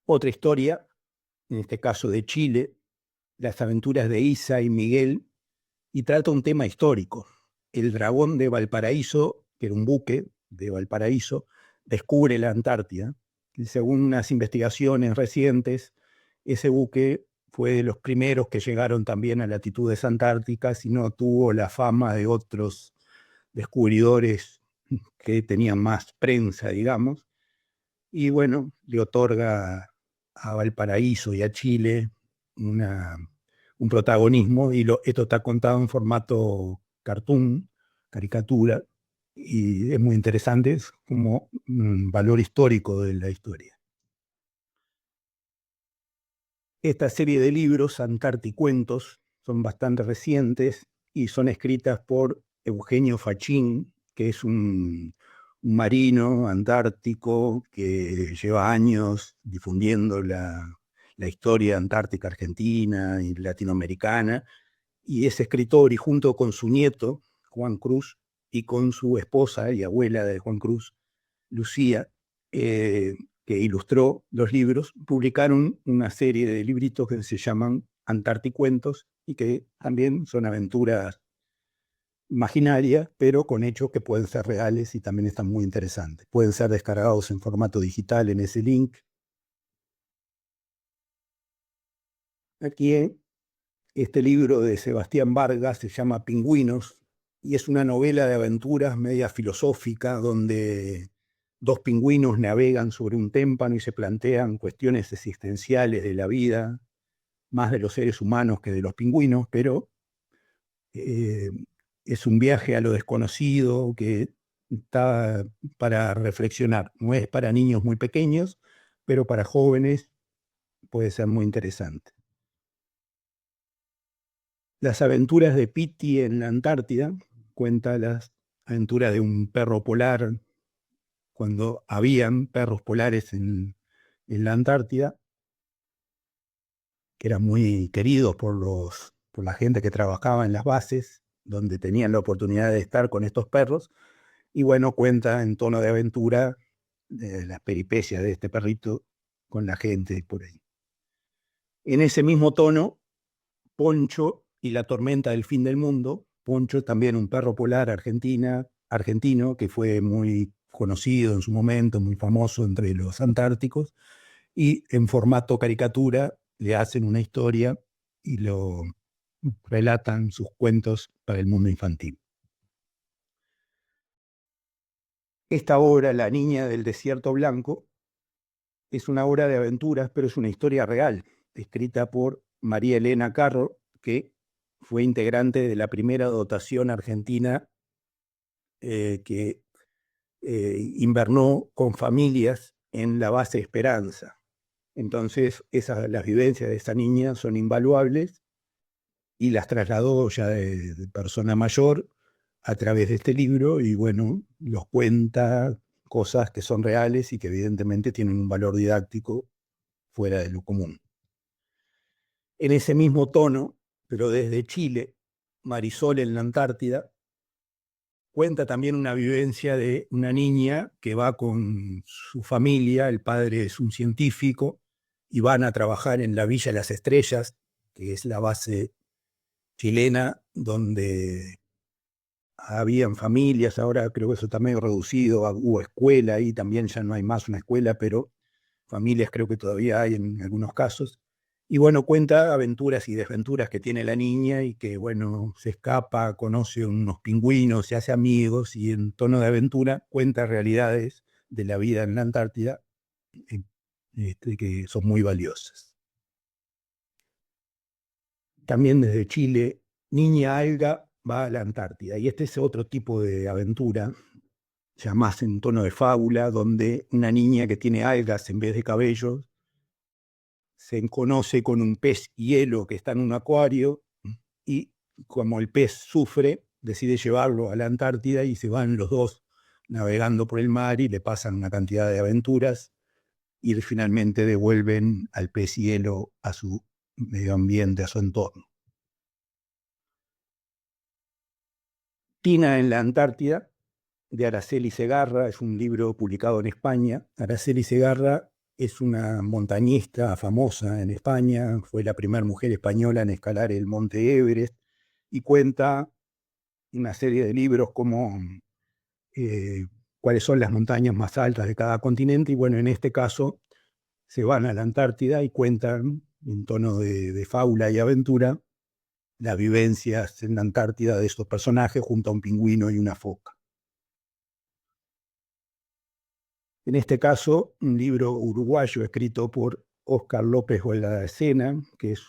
Otra historia, en este caso de Chile, Las aventuras de Isa y Miguel, y trata un tema histórico. El dragón de Valparaíso, que era un buque de Valparaíso, descubre la Antártida. Y según unas investigaciones recientes, ese buque fue de los primeros que llegaron también a latitudes antárticas y no tuvo la fama de otros descubridores que tenían más prensa, digamos. Y bueno, le otorga a Valparaíso y a Chile un protagonismo y esto está contado en formato cartoon, caricatura, y es muy interesante, es como un valor histórico de la historia. Esta serie de libros, Antárticuentos, son bastante recientes y son escritas por Eugenio Fachín, que es un marino antártico que lleva años difundiendo la historia antártica argentina y latinoamericana, y es escritor, y junto con su nieto, Juan Cruz, y con su esposa y abuela de Juan Cruz, Lucía, que ilustró los libros, publicaron una serie de libritos que se llaman Antárticuentos y que también son aventuras imaginarias, pero con hechos que pueden ser reales y también están muy interesantes. Pueden ser descargados en formato digital en ese link. Aquí este libro de Sebastián Vargas se llama Pingüinos y es una novela de aventuras media filosófica donde dos pingüinos navegan sobre un témpano y se plantean cuestiones existenciales de la vida, más de los seres humanos que de los pingüinos, pero es un viaje a lo desconocido que está para reflexionar. No es para niños muy pequeños, pero para jóvenes puede ser muy interesante. Las aventuras de Piti en la Antártida cuenta las aventuras de un perro polar cuando habían perros polares en la Antártida, que eran muy queridos por la gente que trabajaba en las bases, donde tenían la oportunidad de estar con estos perros. Y bueno, cuenta en tono de aventura las peripecias de este perrito con la gente por ahí. En ese mismo tono, Poncho y la tormenta del fin del mundo. Poncho, también un perro polar argentino, que fue muy conocido en su momento, muy famoso entre los antárticos, y en formato caricatura le hacen una historia y lo relatan sus cuentos para el mundo infantil. Esta obra, La Niña del Desierto Blanco, es una obra de aventuras, pero es una historia real, escrita por María Elena Carro, que fue integrante de la primera dotación argentina que invernó con familias en la base Esperanza. Entonces, las vivencias de esa niña son invaluables y las trasladó ya de persona mayor a través de este libro y bueno, los cuenta cosas que son reales y que evidentemente tienen un valor didáctico fuera de lo común. En ese mismo tono, pero desde Chile, Marisol en la Antártida cuenta también una vivencia de una niña que va con su familia, el padre es un científico, y van a trabajar en la Villa Las Estrellas, que es la base chilena, donde habían familias, ahora creo que eso está medio reducido, hubo escuela ahí, también ya no hay más una escuela, pero familias creo que todavía hay en algunos casos. Y bueno, cuenta aventuras y desventuras que tiene la niña y que, bueno, se escapa, conoce unos pingüinos, se hace amigos y en tono de aventura cuenta realidades de la vida en la Antártida que son muy valiosas. También desde Chile, Niña Alga va a la Antártida y este es otro tipo de aventura, ya más en tono de fábula, donde una niña que tiene algas en vez de cabellos se conoce con un pez hielo que está en un acuario y como el pez sufre, decide llevarlo a la Antártida y se van los dos navegando por el mar y le pasan una cantidad de aventuras y finalmente devuelven al pez hielo a su medio ambiente, a su entorno. Tina en la Antártida, de Araceli Segarra, es un libro publicado en España. Araceli Segarra es una montañista famosa en España, fue la primera mujer española en escalar el monte Everest y cuenta una serie de libros como cuáles son las montañas más altas de cada continente y bueno, en este caso se van a la Antártida y cuentan en tono de fábula y aventura las vivencias en la Antártida de estos personajes junto a un pingüino y una foca. En este caso, un libro uruguayo escrito por Óscar López Goldacena, que es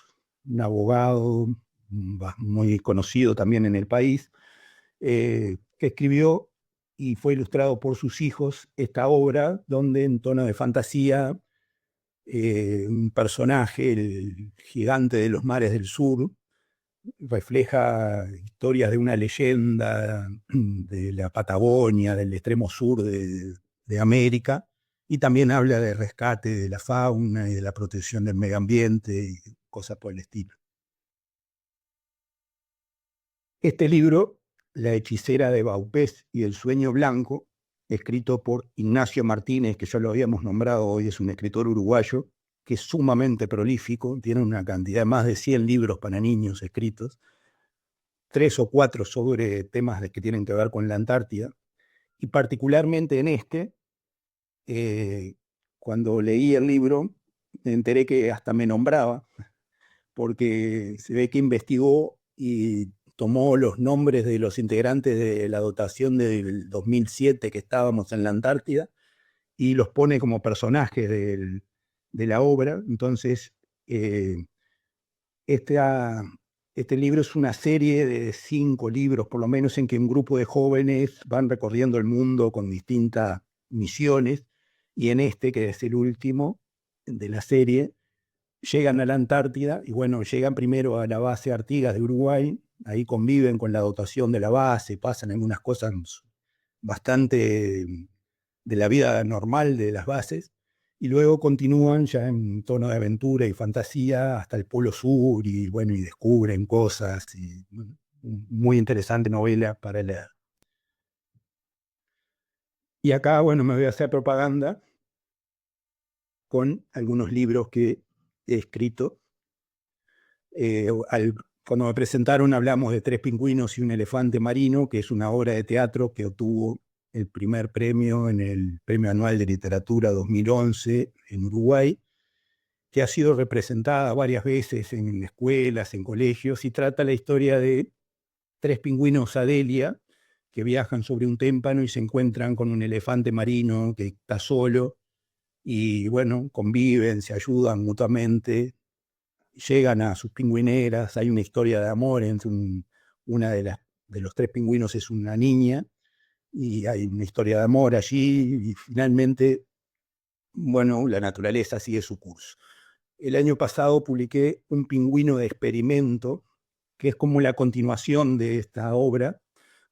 un abogado muy conocido también en el país, que escribió y fue ilustrado por sus hijos esta obra, donde en tono de fantasía, un personaje, el gigante de los mares del sur, refleja historias de una leyenda de la Patagonia, del extremo sur de América, y también habla de rescate de la fauna y de la protección del medio ambiente y cosas por el estilo. Este libro, La hechicera de Vaupés y el sueño blanco, escrito por Ignacio Martínez, que ya lo habíamos nombrado hoy, es un escritor uruguayo que es sumamente prolífico, tiene una cantidad de más de 100 libros para niños escritos, 3 o 4 sobre temas que tienen que ver con la Antártida, y particularmente en cuando leí el libro, me enteré que hasta me nombraba, porque se ve que investigó y tomó los nombres de los integrantes de la dotación del 2007 que estábamos en la Antártida y los pone como personajes de la obra. Entonces, eh, esta, este libro es una serie de 5 libros, por lo menos, en que un grupo de jóvenes van recorriendo el mundo con distintas misiones, y en este, que es el último de la serie, llegan a la Antártida y bueno, llegan primero a la base Artigas de Uruguay, ahí conviven con la dotación de la base, pasan algunas cosas bastante de la vida normal de las bases, y luego continúan ya en tono de aventura y fantasía hasta el Polo Sur y bueno, y descubren cosas, y muy interesante novela para leer. Y acá, bueno, me voy a hacer propaganda con algunos libros que he escrito. Cuando me presentaron hablamos de Tres pingüinos y un elefante marino, que es una obra de teatro que obtuvo el primer premio en el Premio Anual de Literatura 2011 en Uruguay, que ha sido representada varias veces en escuelas, en colegios, y trata la historia de tres pingüinos Adelia que viajan sobre un témpano y se encuentran con un elefante marino que está solo, y bueno, conviven, se ayudan mutuamente, llegan a sus pingüineras, hay una historia de amor entre una de los tres pingüinos es una niña, y hay una historia de amor allí, y finalmente, bueno, la naturaleza sigue su curso. El año pasado publiqué Un pingüino de experimento, que es como la continuación de esta obra,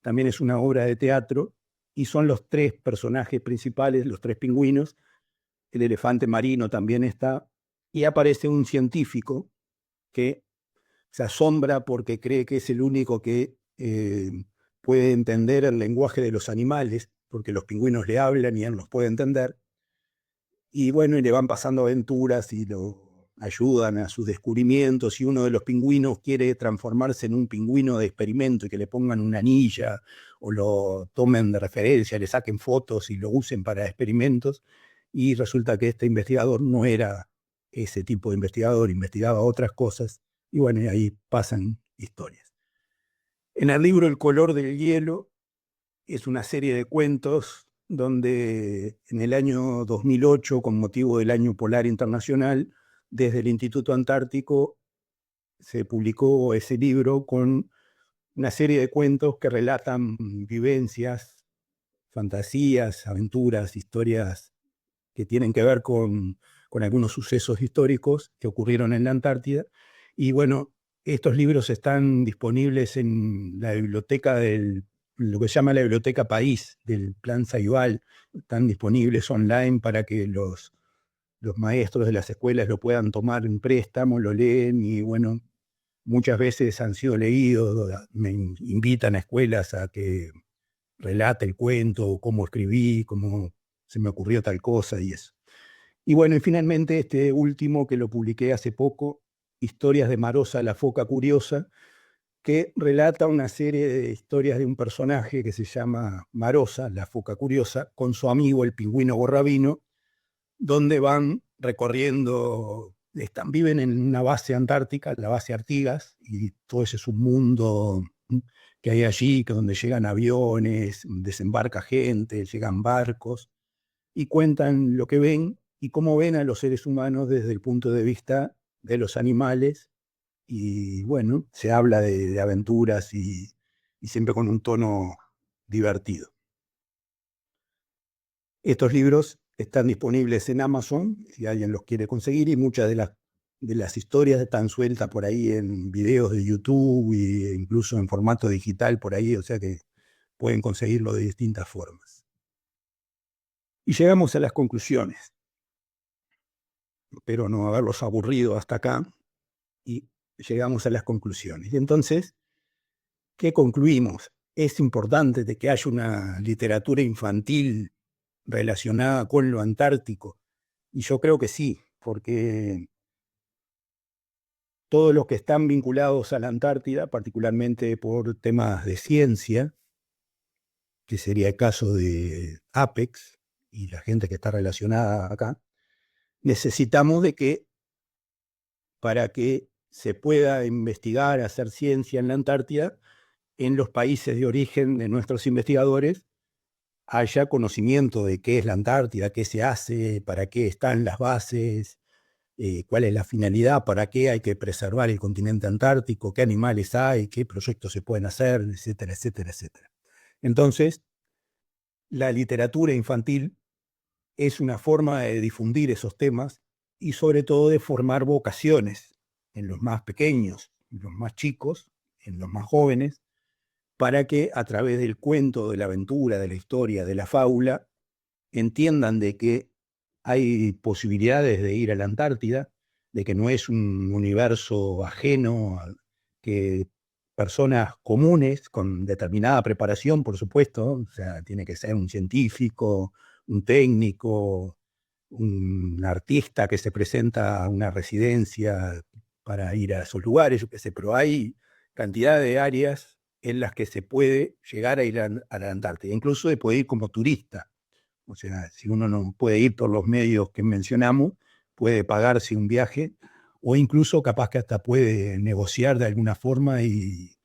también es una obra de teatro, y son los tres personajes principales, los tres pingüinos, el elefante marino también está, y aparece un científico que se asombra porque cree que es el único que puede entender el lenguaje de los animales, porque los pingüinos le hablan y él los puede entender. Y bueno, y le van pasando aventuras y lo ayudan a sus descubrimientos, y uno de los pingüinos quiere transformarse en un pingüino de experimento y que le pongan una anilla o lo tomen de referencia, le saquen fotos y lo usen para experimentos, y resulta que este investigador no era ese tipo de investigador, investigaba otras cosas, y bueno, y ahí pasan historias. En el libro El color del hielo es una serie de cuentos donde en el año 2008, con motivo del Año Polar Internacional, desde el Instituto Antártico se publicó ese libro con una serie de cuentos que relatan vivencias, fantasías, aventuras, historias que tienen que ver con algunos sucesos históricos que ocurrieron en la Antártida. Y bueno, estos libros están disponibles en la biblioteca lo que se llama la Biblioteca País del Plan Ceibal. Están disponibles online para que los maestros de las escuelas lo puedan tomar en préstamo, lo leen, y bueno, muchas veces han sido leídos, me invitan a escuelas a que relate el cuento, cómo escribí, cómo se me ocurrió tal cosa y eso. Y bueno, y finalmente este último que lo publiqué hace poco, Historias de Marosa, la foca curiosa, que relata una serie de historias de un personaje que se llama Marosa, la foca curiosa, con su amigo el pingüino borrabino, donde van recorriendo, viven en una base antártica, la base Artigas, y todo ese submundo que hay allí, que donde llegan aviones, desembarca gente, llegan barcos, y cuentan lo que ven y cómo ven a los seres humanos desde el punto de vista de los animales. Y bueno, se habla de aventuras y siempre con un tono divertido. Estos libros están disponibles en Amazon, si alguien los quiere conseguir, y muchas de las historias están sueltas por ahí en videos de YouTube e incluso en formato digital por ahí, o sea que pueden conseguirlo de distintas formas. Y llegamos a las conclusiones. Espero no haberlos aburrido hasta acá, y llegamos a las conclusiones. Y entonces, ¿qué concluimos? Es importante de que haya una literatura infantil relacionada con lo antártico. Y yo creo que sí, porque todos los que están vinculados a la Antártida, particularmente por temas de ciencia, que sería el caso de Apex y la gente que está relacionada acá, necesitamos de que para que se pueda investigar, hacer ciencia en la Antártida, en los países de origen de nuestros investigadores haya conocimiento de qué es la Antártida, qué se hace, para qué están las bases, cuál es la finalidad, para qué hay que preservar el continente antártico, qué animales hay, qué proyectos se pueden hacer, etcétera, etcétera, etcétera. Entonces, la literatura infantil es una forma de difundir esos temas y sobre todo de formar vocaciones en los más pequeños, en los más chicos, en los más jóvenes, para que a través del cuento, de la aventura, de la historia, de la fábula, entiendan de que hay posibilidades de ir a la Antártida, de que no es un universo ajeno, que personas comunes, con determinada preparación, por supuesto, o sea, tiene que ser un científico, un técnico, un artista que se presenta a una residencia para ir a esos lugares, yo qué sé, pero hay cantidad de áreas en las que se puede llegar a ir a la Antártida, incluso se puede ir como turista. O sea, si uno no puede ir por los medios que mencionamos, puede pagarse un viaje o incluso capaz que hasta puede negociar de alguna forma y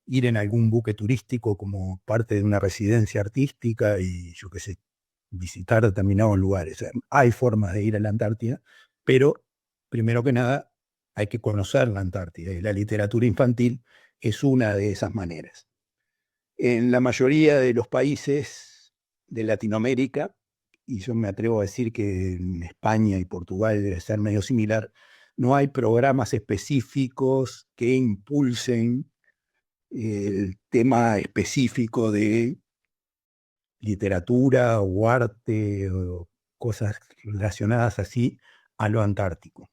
ir en algún buque turístico como parte de una residencia artística y yo qué sé, visitar determinados lugares. O sea, hay formas de ir a la Antártida, pero primero que nada hay que conocer la Antártida y la literatura infantil es una de esas maneras. En la mayoría de los países de Latinoamérica, y yo me atrevo a decir que en España y Portugal debe ser medio similar, no hay programas específicos que impulsen el tema específico de literatura o arte o cosas relacionadas así a lo antártico.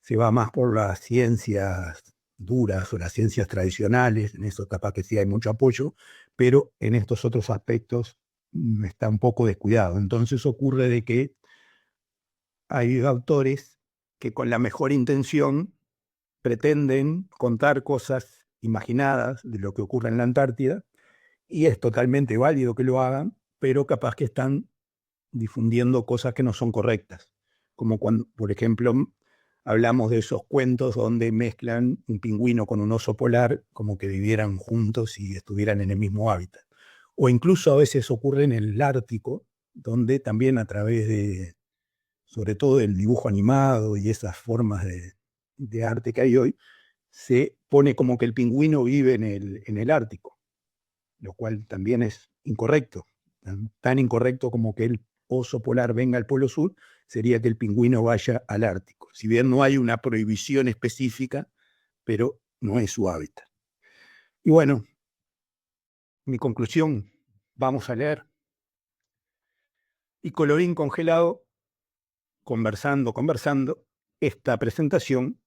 Se va más por las ciencias duras o las ciencias tradicionales, en eso capaz que sí hay mucho apoyo, pero en estos otros aspectos está un poco descuidado. Entonces ocurre de que hay autores que con la mejor intención pretenden contar cosas imaginadas de lo que ocurre en la Antártida, y es totalmente válido que lo hagan, pero capaz que están difundiendo cosas que no son correctas. Como cuando, por ejemplo, hablamos de esos cuentos donde mezclan un pingüino con un oso polar como que vivieran juntos y estuvieran en el mismo hábitat. O incluso a veces ocurre en el Ártico, donde también a través de, sobre todo del dibujo animado y esas formas de arte que hay hoy, se pone como que el pingüino vive en el Ártico, lo cual también es incorrecto. Tan incorrecto como que el oso polar venga al Polo Sur, sería que el pingüino vaya al Ártico. Si bien no hay una prohibición específica, pero no es su hábitat. Y bueno, mi conclusión, vamos a leer. Y colorín congelado, conversando, esta presentación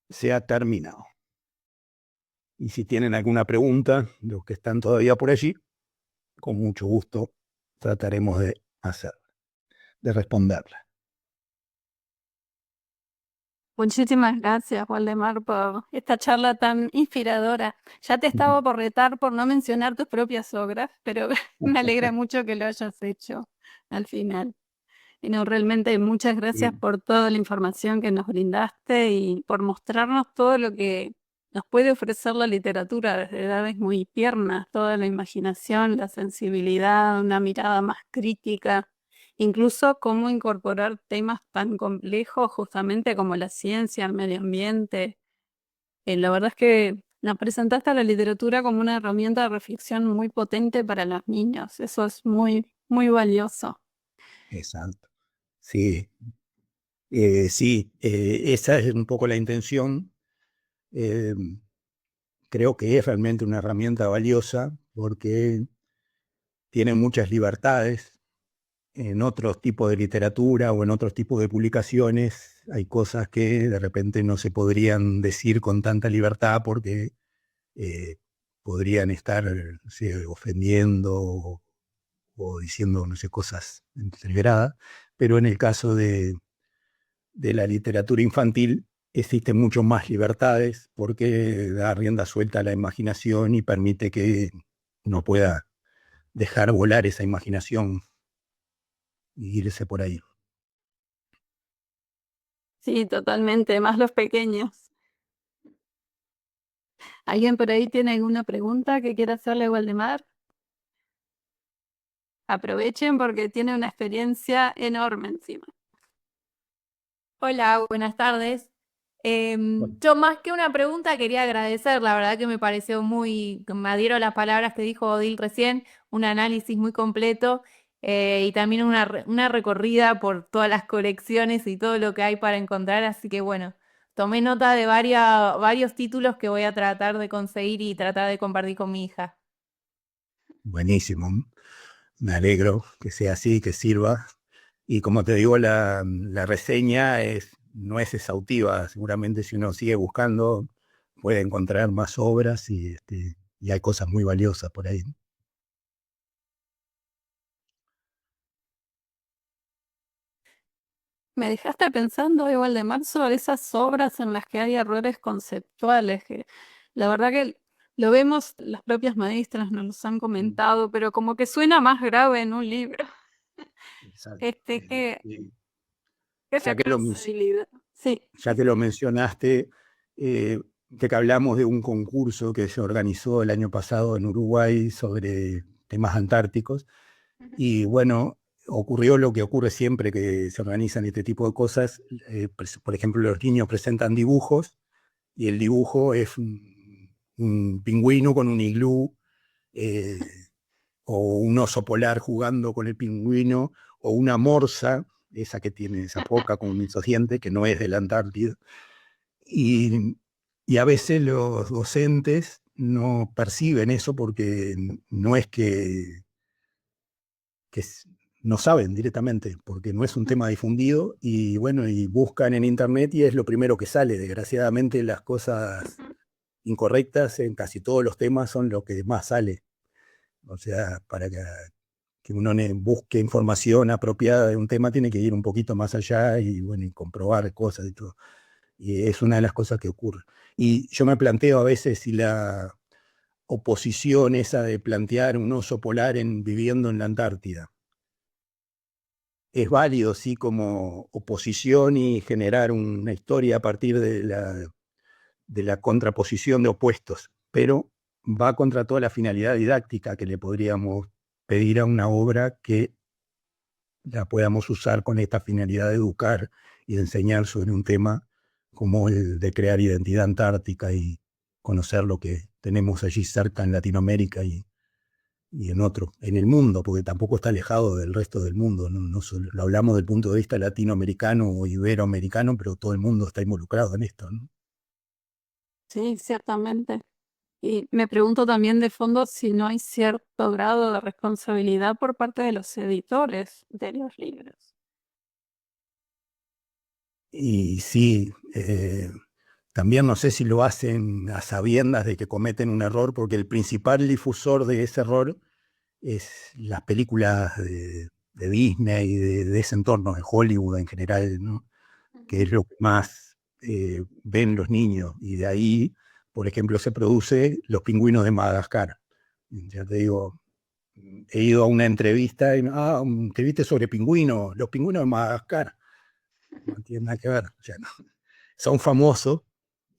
se ha terminado. Y si tienen alguna pregunta, los que están todavía por allí, con mucho gusto trataremos de de responderla. Muchísimas gracias, Waldemar, por esta charla tan inspiradora. Ya te estaba por retar por no mencionar tus propias obras, pero me alegra mucho que lo hayas hecho al final. Y no, realmente muchas gracias por toda la información que nos brindaste y por mostrarnos todo lo que nos puede ofrecer la literatura desde edades muy tiernas, toda la imaginación, la sensibilidad, una mirada más crítica, incluso cómo incorporar temas tan complejos justamente como la ciencia, el medio ambiente. La verdad es que nos presentaste a la literatura como una herramienta de reflexión muy potente para los niños. Eso es muy, muy valioso. exacto. Sí, sí, esa es un poco la intención. Eh, Creo que es realmente una herramienta valiosa porque tiene muchas libertades. En otros tipos de literatura o en otros tipos de publicaciones hay cosas que de repente no se podrían decir con tanta libertad porque eh, podrían estar, no sé, ofendiendo o diciendo, no sé, cosas exageradas, pero en el caso de la literatura infantil existen mucho más libertades porque da rienda suelta a la imaginación y permite que uno pueda dejar volar esa imaginación y irse por ahí. Sí, totalmente, más los pequeños. ¿Alguien por ahí tiene alguna pregunta que quiera hacerle a Waldemar? Aprovechen porque tiene una experiencia enorme encima. Hola, buenas tardes. Bueno, Yo más que una pregunta quería agradecer, la verdad que me pareció me adhiero a las palabras que dijo Odil recién, un análisis muy completo y también una recorrida por todas las colecciones y todo lo que hay para encontrar, así que bueno, tomé nota de varios títulos que voy a tratar de conseguir y tratar de compartir con mi hija. buenísimo. Me alegro que sea así, que sirva. Y como te digo, la reseña no es exhaustiva. Seguramente si uno sigue buscando puede encontrar más obras y hay cosas muy valiosas por ahí. Me dejaste pensando, Waldemar, sobre esas obras en las que hay errores conceptuales, que la verdad que lo vemos, las propias maestras nos los han Mm, comentado, pero como que suena más grave en un libro. exacto. Este, ¿qué, Sí. qué Ya que lo, responsabilidad? Sí. ya que lo mencionaste, ya que hablamos de un concurso que se organizó el año pasado en Uruguay sobre temas antárticos. Y bueno, ocurrió lo que ocurre siempre que se organizan este tipo de cosas. Por ejemplo, los niños presentan dibujos y el dibujo es un pingüino con un iglú, eh, o un oso polar jugando con el pingüino, o una morsa, esa que tiene esa boca con esos dientes, que no es de la Antártida. Y, y a veces los docentes no perciben eso porque no es que no saben directamente, porque no es un tema difundido y bueno, y buscan en internet y es lo primero que sale. Desgraciadamente las cosas incorrectas en casi todos los temas son lo que más sale. O sea, para que uno busque información apropiada de un tema tiene que ir un poquito más allá y bueno, y comprobar cosas y todo. Y es una de las cosas que ocurre. Y yo me planteo a veces si la oposición esa de plantear un oso polar viviendo en la Antártida es válido, sí, como oposición y generar una historia a partir de la contraposición de opuestos, pero va contra toda la finalidad didáctica que le podríamos pedir a una obra que la podamos usar con esta finalidad de educar y de enseñar sobre un tema como el de crear identidad antártica y conocer lo que tenemos allí cerca en Latinoamérica y en el mundo, porque tampoco está alejado del resto del mundo. No solo, lo hablamos del punto de vista latinoamericano o iberoamericano, pero todo el mundo está involucrado en esto, ¿no? Sí, ciertamente. Y me pregunto también de fondo si no hay cierto grado de responsabilidad por parte de los editores de los libros. Y sí, también no sé si lo hacen a sabiendas de que cometen un error, porque el principal difusor de ese error es las películas de Disney, de ese entorno, de Hollywood en general, ¿no? Que es lo que más ven los niños. Y de ahí, por ejemplo, se produce Los Pingüinos de Madagascar. Ya te digo, he ido a una entrevista y, te viste sobre pingüinos, los pingüinos de Madagascar. No tiene nada que ver. O sea, no. Son famosos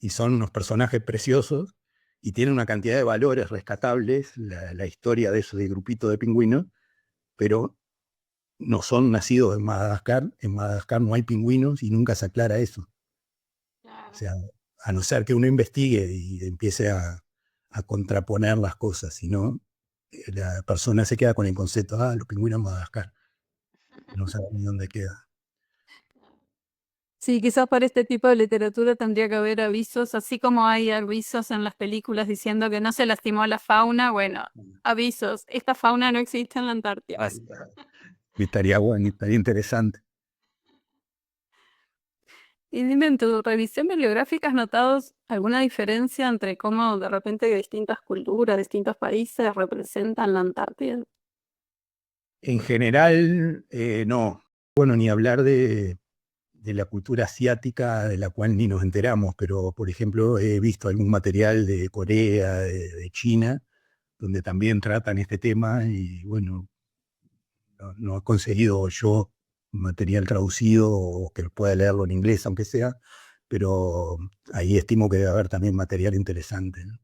y son unos personajes preciosos y tienen una cantidad de valores rescatables, la historia de ese grupito de pingüinos, pero no son nacidos en Madagascar. En Madagascar no hay pingüinos y nunca se aclara eso. O Claro. sea, a no ser que uno investigue y empiece a contraponer las cosas, si no, la persona se queda con el concepto, los pingüinos de Madagascar. no sabe ni dónde queda. Sí, quizás para este tipo de literatura tendría que haber avisos, así como hay avisos en las películas diciendo que no se lastimó a la fauna, bueno, avisos, esta fauna no existe en la Antártida. Estaría bueno, estaría interesante. Y dime, en tu revisión bibliográfica, ¿has notado alguna diferencia entre cómo de repente distintas culturas, distintos países representan la Antártida? En general, no. Bueno, ni hablar de la cultura asiática de la cual ni nos enteramos, pero por ejemplo he visto algún material de Corea, de China, donde también tratan este tema y bueno, no he conseguido yo material traducido o que pueda leerlo en inglés, aunque sea, pero ahí estimo que debe haber también material interesante, ¿no?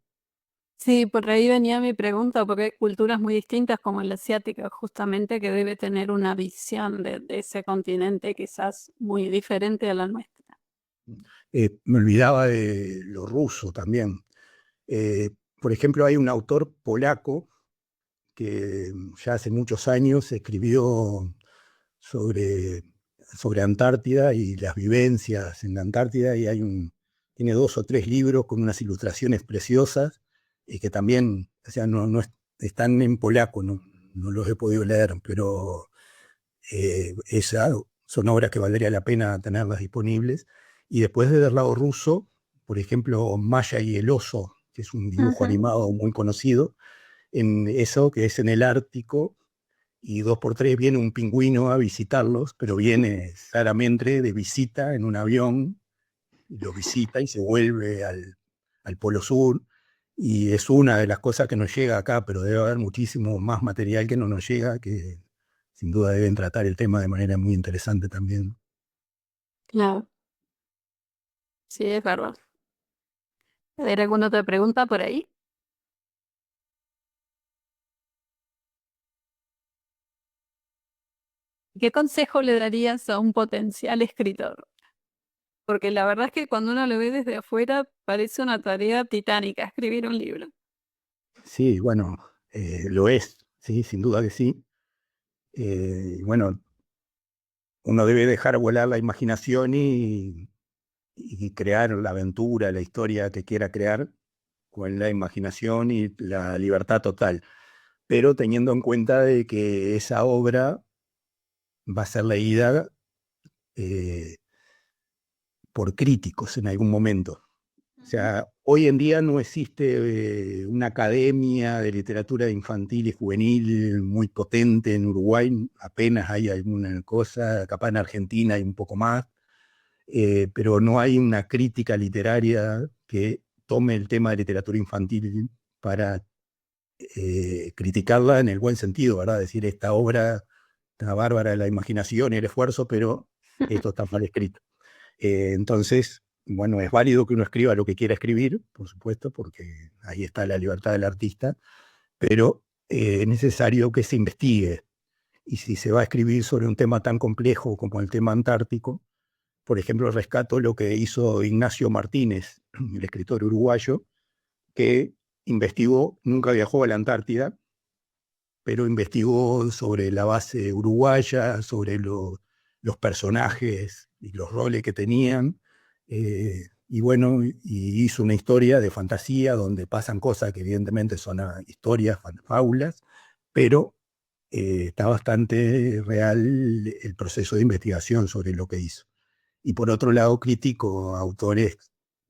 Sí, por ahí venía mi pregunta, porque hay culturas muy distintas como la asiática, justamente, que debe tener una visión de ese continente quizás muy diferente a la nuestra. Me olvidaba de lo ruso también. Por ejemplo, hay un autor polaco que ya hace muchos años escribió sobre, sobre Antártida y las vivencias en la Antártida, y tiene 2 o 3 libros con unas ilustraciones preciosas y que también, o sea, están en polaco, no los he podido leer, pero son obras que valdría la pena tenerlas disponibles. Y después del lado ruso, por ejemplo, Maya y el oso, que es un dibujo animado muy conocido, en eso que es en el Ártico, y 2 por 3 viene un pingüino a visitarlos, pero viene claramente de visita en un avión, lo visita y se vuelve al Polo Sur, y es una de las cosas que nos llega acá, pero debe haber muchísimo más material que no nos llega, que sin duda deben tratar el tema de manera muy interesante también. Claro, sí, es verdad. ¿Hay alguna otra pregunta por ahí? ¿Qué consejo le darías a un potencial escritor? Porque la verdad es que cuando uno lo ve desde afuera parece una tarea titánica escribir un libro. Sí, bueno, lo es, sí, sin duda que sí. Bueno, uno debe dejar volar la imaginación y crear la aventura, la historia que quiera crear con la imaginación y la libertad total, pero teniendo en cuenta de que esa obra va a ser leída eh, por críticos en algún momento. O sea, hoy en día no existe una academia de literatura infantil y juvenil muy potente en Uruguay, apenas hay alguna cosa, capaz en Argentina hay un poco más, pero no hay una crítica literaria que tome el tema de literatura infantil para criticarla en el buen sentido, ¿verdad? Decir, esta obra está bárbara, la imaginación y el esfuerzo, pero esto está mal escrito. Entonces, bueno, es válido que uno escriba lo que quiera escribir, por supuesto, porque ahí está la libertad del artista, pero es necesario que se investigue. Y si se va a escribir sobre un tema tan complejo como el tema antártico, por ejemplo, rescato lo que hizo Ignacio Martínez, el escritor uruguayo, que investigó, nunca viajó a la Antártida, pero investigó sobre la base uruguaya, sobre los personajes y los roles que tenían, y bueno, y hizo una historia de fantasía donde pasan cosas que evidentemente son historias, fábulas, pero está bastante real el proceso de investigación sobre lo que hizo. Y por otro lado, critico a autores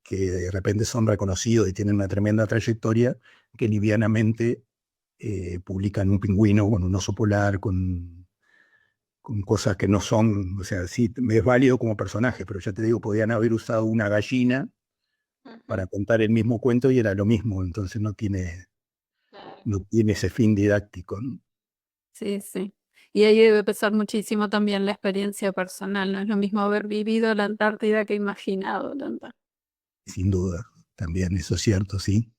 que de repente son reconocidos y tienen una tremenda trayectoria, que livianamente publican un pingüino con un oso polar, con cosas que no son, o sea, sí, es válido como personaje, pero ya te digo, podían haber usado una gallina para contar el mismo cuento y era lo mismo, entonces no tiene ese fin didáctico, ¿no? Sí, sí. Y ahí debe pesar muchísimo también la experiencia personal. No es lo mismo haber vivido la Antártida que imaginado la Antártida. Sin duda, también eso es cierto, sí.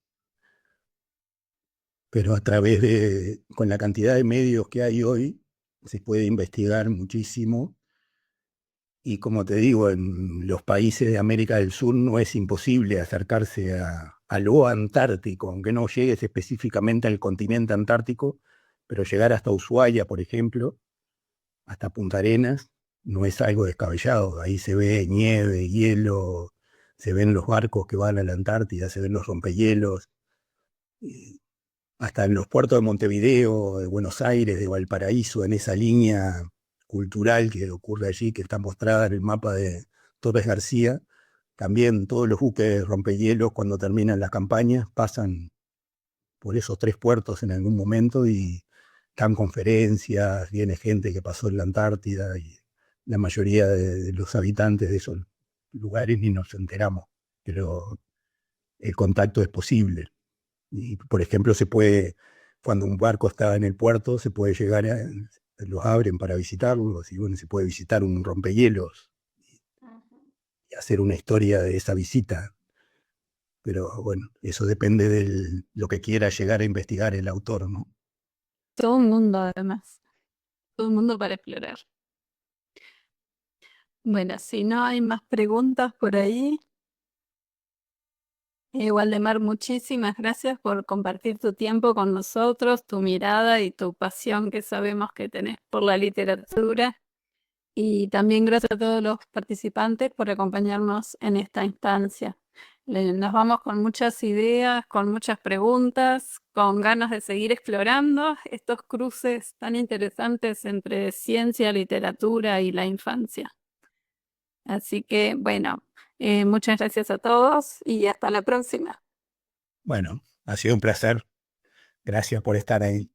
Pero a través con la cantidad de medios que hay hoy, se puede investigar muchísimo. Y como te digo, en los países de América del Sur no es imposible acercarse a lo antártico, aunque no llegues específicamente al continente antártico, pero llegar hasta Ushuaia, por ejemplo, hasta Punta Arenas, no es algo descabellado. Ahí se ve nieve, hielo, se ven los barcos que van a la Antártida, se ven los rompehielos. Hasta en los puertos de Montevideo, de Buenos Aires, de Valparaíso, en esa línea cultural que ocurre allí, que está mostrada en el mapa de Torres García, también todos los buques rompehielos, cuando terminan las campañas, pasan por esos 3 puertos en algún momento y dan conferencias, viene gente que pasó en la Antártida y la mayoría de los habitantes de esos lugares ni nos enteramos, pero el contacto es posible. Y, por ejemplo, cuando un barco está en el puerto, se puede llegar los abren para visitarlos y bueno, se puede visitar un rompehielos y hacer una historia de esa visita. Pero bueno, eso depende de lo que quiera llegar a investigar el autor, ¿no? Todo un mundo, además. Todo un mundo para explorar. Bueno, si no hay más preguntas por ahí. Waldemar, muchísimas gracias por compartir tu tiempo con nosotros, tu mirada y tu pasión que sabemos que tenés por la literatura. Y también gracias a todos los participantes por acompañarnos en esta instancia. Nos vamos con muchas ideas, con muchas preguntas, con ganas de seguir explorando estos cruces tan interesantes entre ciencia, literatura y la infancia. Así que, bueno, muchas gracias a todos y hasta la próxima. Bueno, ha sido un placer. Gracias por estar ahí.